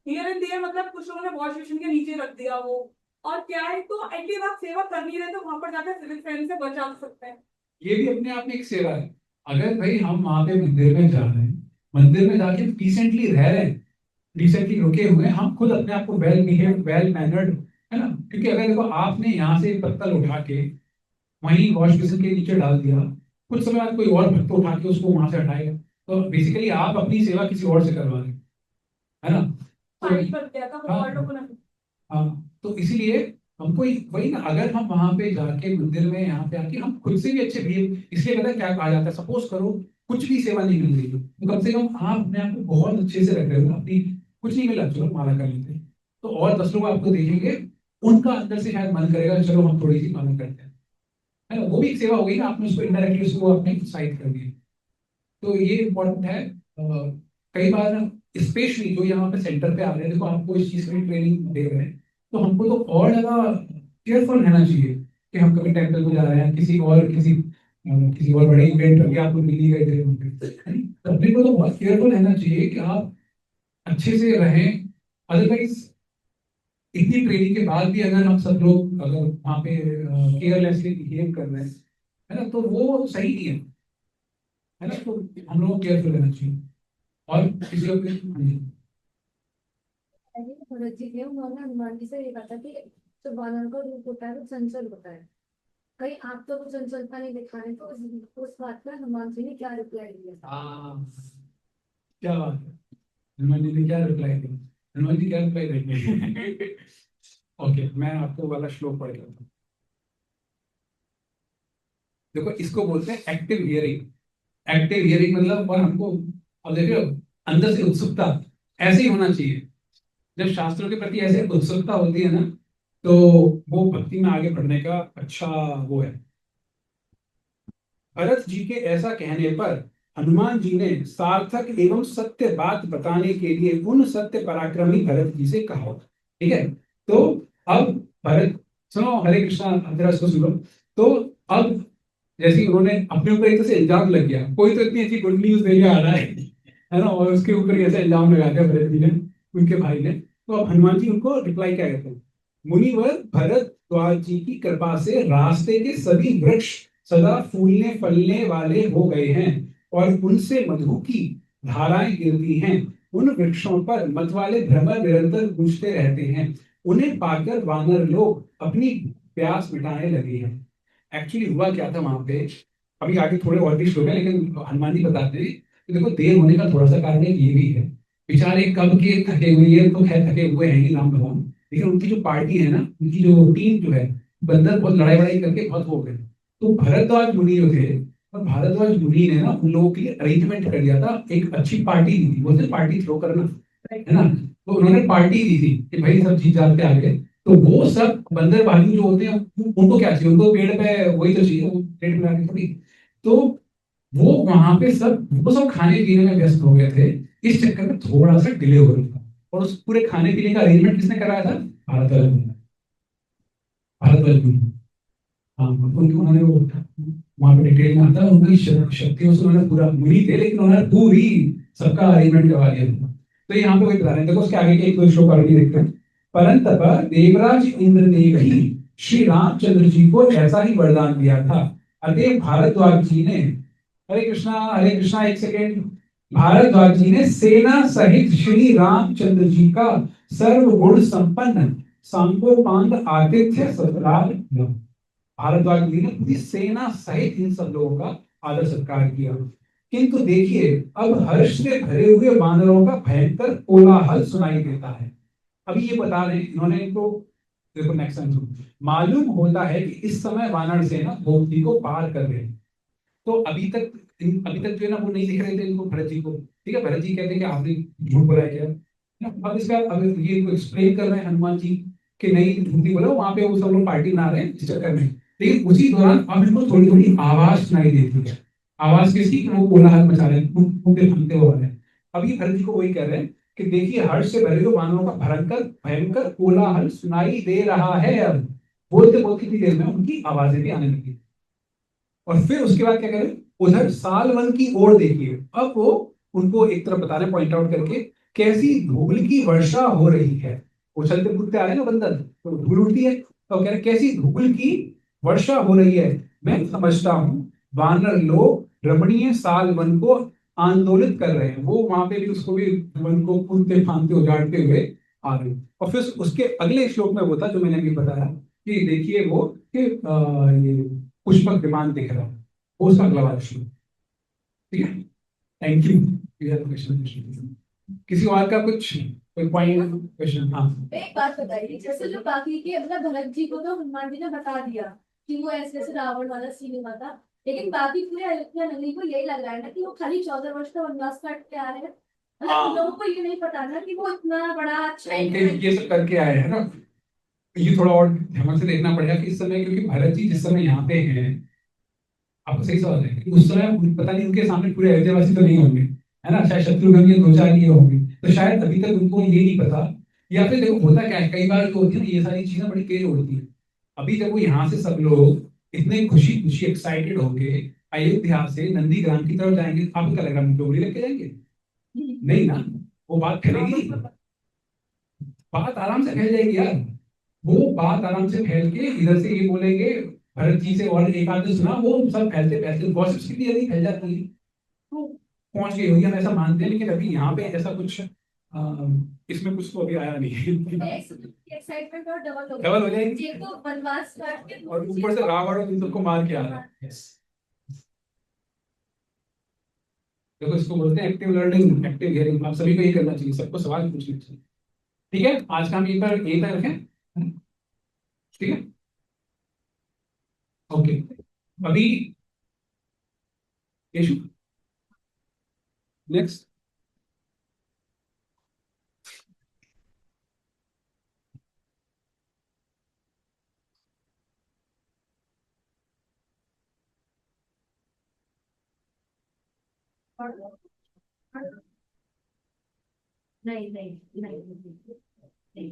हियर एंड देयर, मतलब कुछ लोगों ने वॉश बेसिन के नीचे रख दिया वो। और क्या है, तो एटलीस्ट आप सेवा कर नहीं रहे तो वहां पर जाकर सिविक सेंस से बचा सकते हैं। ये भी अपने आप में एक सेवा है। अगर भाई हम वहां पे मंदिर में जा रहे हैं, मंदिर में जाके डिसेंटली रह रहे हैं, डिसेंटली रुके हुए हैं, हम खुद अपने आप को वेल बिहेव, वेल मैनर्ड, है ना। क्योंकि अगर देखो आपने यहाँ से एक पत्तल उठा के वहीं वॉश बेसिन के नीचे डाल दिया, कुछ समय बाद कोई और भक्त उठा के उसको वहां से हटाएगा, तो बेसिकली आप अपनी सेवा किसी और से करवा रहे हैं, है ना। तो पानी पर गया था वो और हाँ, लोगों ने। हाँ, तो इसीलिए हमको वही ना, अगर हम वहां पे जाके मंदिर में यहाँ पे आके हम खुद से भी अच्छे बिहेव, इसलिए पता है क्या कहा जाता है, सपोज करो कुछ भी सेवा नहीं मिल रही है, तो कम से कम आप अपने आप को बहुत अच्छे से रख रहे हो, अपनी कुछ नहीं मिला, चलो माला कर लेते हैं। तो और 10 लोग आपको देखेंगे, उनका अंदर से शायद मन करेगा चलो हम थोड़ी सी माला करते हैं, है ना। वो भी एक सेवा हो गई ना, आपने उसको इनडायरेक्टली उसको आपने प्रोत्साहित कर दिया। तो ये इम्पोर्टेंट है। कई बार स्पेशली जो यहाँ पे सेंटर पे आ रहे हैं, देखो आपको इस चीज की ट्रेनिंग दे रहे हैं, तो हमको तो और ज्यादा केयरफुल रहना चाहिए कि हम कभी टेम्पल को जा रहे हैं, किसी और बड़े इवेंट करके आप लोग मिली गए थे वहाँ पे, है नी? तो अपने को तो बहुत केयरफुल रहना चाहिए कि आप अच्छे से रहें। अदरवाइज इतनी ट्रेनिंग के बाद भी अगर हम सब लोग अगर वहाँ पे केयरलेसली बिहेव कर रहे हैं, है ना, तो वो सही नहीं है ना। तो हम लोग केयरफुल रहना चाहिए। और किसी और हाँ जी। भरत जी ने उन्होंने हनुमान जी से ये कहा था कि जो वानर का रूप होता है वो चंचल होता है, कहीं आप तो कुछ चंचलता नहीं दिखा रहे, तो उस बात पर हनुमान जी ने क्या रिप्लाई दिया था? हाँ, क्या बात है। हनुमान जी ने क्या रिप्लाई दिया? हनुमान जी क्या रिप्लाई देंगे? ओके, मैं आपको वाला श्लोक पढ़ लेता हूँ। देखो, इसको बोलते हैं एक्टिव हियरिंग। एक्टिव हियरिंग मतलब, और हमको, अब देखो, अंदर से उत्सुकता ऐसे ही होना चाहिए। जब शास्त्रों के प्रति ऐसे उत्सुकता होती है ना, तो वो भक्ति में आगे बढ़ने का अच्छा वो है। भरत जी के ऐसा कहने पर हनुमान जी ने सार्थक एवं सत्य बात बताने के लिए उन सत्य पराक्रमी भरत जी से कहा। ठीक है। तो अब भरत, सुनो, हरे कृष्णा, जरा इसको सुनो। तो अब जैसे उन्होंने अपने ऊपर एक तरह से इल्जाम लग गया, कोई तो इतनी अच्छी गुड न्यूज देने आ रहा है ना, और उसके ऊपर ऐसा इल्जाम लगा दिया भरत जी ने, उनके भाई ने। तो अब हनुमान जी उनको रिप्लाई क्या कहते हैं? मुनिवर भरद्वाज जी की कृपा से रास्ते के सभी वृक्ष सदा फूलने फलने वाले हो गए हैं, और उनसे मधु की धाराएं गिरती हैं। उन वृक्षों पर मत वाले भ्रमर निरंतर गूंजते रहते हैं। उन्हें पाकर वानर लोग अपनी प्यास मिटाने लगे हैं। एक्चुअली हुआ क्या था वहां पे, अभी आगे थोड़े और भी श्लोक है, लेकिन हनुमान जी बताते हैं कि देखो, देर होने का थोड़ा सा कारण एक ये भी है। बेचारे कब के थके हुए हैं, तो खैर थके हुए हैं ही राम भगवान, लेकिन उनकी जो पार्टी है ना, उनकी जो टीम जो है, बंदर बहुत लड़ाई वड़ाई करके बहुत हो गए। तो भरद्वाज मुनि जो थे, और भारद्वाज मुनि ने ना उन लोगों के लिए अरेंजमेंट कर दिया था, एक अच्छी पार्टी दी थी, बोलते पार्टी थ्रो करना, है ना। तो उन्होंने पार्टी दी थी कि भाई सब जीत जाते आगे। तो वो सब बंदर भालू जो होते हैं, उनको क्या चाहिए? उनको पेड़ पे वही तो चाहिए, वो पेड़ पे आके थोड़ी। तो वो वहां पे सब, वो सब खाने पीने में व्यस्त हो गए थे। इस चक्कर में थोड़ा सा डिले हो रहा था, और उस पूरे खाने पीने का अरेंजमेंट किसने कराया था? भारद्वाज ने। भारद्वाज ने। हाँ, उन्होंने वो वहां पे डिटेल में आता है, उनकी शक्तियों से उन्होंने पूरा, मुनि थे लेकिन उन्होंने पूरी सबका अरेंजमेंट करवा दिया था। तो यहाँ पे वही बता रहे हैं, देखो उसके आगे के एक दो श्लोक और भी देखते हैं। परंतप देवराज इंद्रदेव ही श्री रामचंद्र जी को ऐसा ही वरदान दिया था। अतः भारद्वाज जी ने, हरे कृष्णा, हरे कृष्णा, एक सेकेंड। भारद्वाज जी ने सेना सहित श्री रामचंद्र जी का सर्व गुण संपन्न सांगोपांग आतिथ्य सत्कार किया। भारद्वाज जी ने पूरी सेना सहित इन सब लोगों का आदर सत्कार किया। किंतु देखिए, अब हर्ष से भरे हुए वानरों का भयंकर कोलाहल सुनाई देता है। अभी ये बता रहे हैं इन्होंने इनको, देखो नेक्स्ट सेंस, मालूम होता है कि इस समय वानर सेना गोमती को पार कर रहे हैं। तो अभी तक जो है ना, वो नहीं दिख रहे थे इनको, भरत जी को। ठीक है, भरत जी कहते हैं कि आपने झूठ बोला है क्या, है ना? अब इसका अब ये एक्सप्लेन कर रहे हैं हनुमान जी कि नहीं, झूठ नहीं बोला, वहां पे वो सब लोग पार्टी बना रहे हैं इस चक्कर में। लेकिन उसी दौरान अब इनको थोड़ी थोड़ी आवाज सुनाई देती है। आवाज किसकी? कि वो कोलाहल मचा रहे हैं, फूंकते फूंकते हो रहे हैं। अभी भरत जी को वही कह रहे हैं कि देखिए, हर्ष से भरे हुए वानरों का भयंकर भयंकर कोलाहल सुनाई दे रहा है। अब बोलते बोलते कितनी देर में उनकी आवाजें भी आने लगी। और फिर उसके बाद क्या करें, उधर सालवन की ओर देखिए। अब वो उनको एक तरफ बता रहे, पॉइंट आउट करके, कैसी धूल की वर्षा हो रही है। उछलते कूदते आ रहे हैं ना बंदर, तो धूल उड़ती है, तो कह रहे कैसी धूल की वर्षा हो रही है। मैं समझता हूँ वानर लोग रमणीय सालवन को आंदोलित कर रहे हैं। वो वहां पे भी उसको भी वन को कूदते फांदते उजाड़ते हुए आ रहे हैं। और फिर उसके अगले श्लोक में वो था जो मैंने अभी बताया कि देखिए वो कि ये पुष्पक विमान दिख रहा है, वो उसका अगला वाला श्लोक। ठीक है, थैंक यू। क्वेश्चन, किसी और का कुछ कोई पॉइंट क्वेश्चन? हाँ, एक बात बताइए, जैसे जो बाकी के मतलब भरत जी को तो हनुमान जी ने बता दिया कि वो ऐसे ऐसे रावण वाला सीन हुआ था, लेकिन बाकी पूरे अयोध्या नगरी को यही लग रहा है ना कि वो खाली 14 वर्ष का वनवास काट के आ रहे हैं। मतलब लोगों को ये नहीं पता था कि वो इतना बड़ा अच्छा उनके ये सब करके आए हैं ना। ये थोड़ा और ध्यान से देखना पड़ेगा कि इस समय, क्योंकि भरत जी जिस समय यहाँ पे हैं, आपको सही सवाल है कि उस समय पता नहीं उनके सामने पूरे अयोध्यावासी तो नहीं होंगे, है ना, शायद शत्रुघ्न या दो चार ये होंगे, तो शायद अभी तक उनको ये नहीं पता। या फिर देखो होता क्या है, कई बार जो होती है ना ये सारी चीजें बड़ी तेज होती है। अभी देखो यहाँ से सब लोग इतने खुशी खुशी एक्साइटेड होके अयोध्या से नंदीग्राम की तरफ जाएंगे, आपको क्या लग रहा है डोगरी लेके जाएंगे? नहीं ना, वो बात फैलेगी, बात आराम से फैल जाएगी यार। वो बात आराम से फैल के इधर से ये बोलेंगे भरत जी से, और एक आध ने सुना, वो सब फैलते फैलते गॉसिप्स कितनी जल्दी फैल जाती है, तो पहुंच गई होगी, हम ऐसा मानते हैं। लेकिन अभी यहाँ पे ऐसा कुछ इसमें कुछ तो अभी आया नहीं है। एक्साइटमेंट और डबल हो जाएगी, ये तो वनवास काट के और ऊपर से रावण और इन सबको मार के आ रहा है। Yes. देखो इसको बोलते हैं एक्टिव लर्निंग, एक्टिव हियरिंग। आप सभी को ये करना चाहिए, सबको सवाल पूछना चाहिए। ठीक है, आज का हम यहीं तक रखें। ठीक है, ओके। अभी यशु, नेक्स्ट। नहीं नहीं नहीं नहीं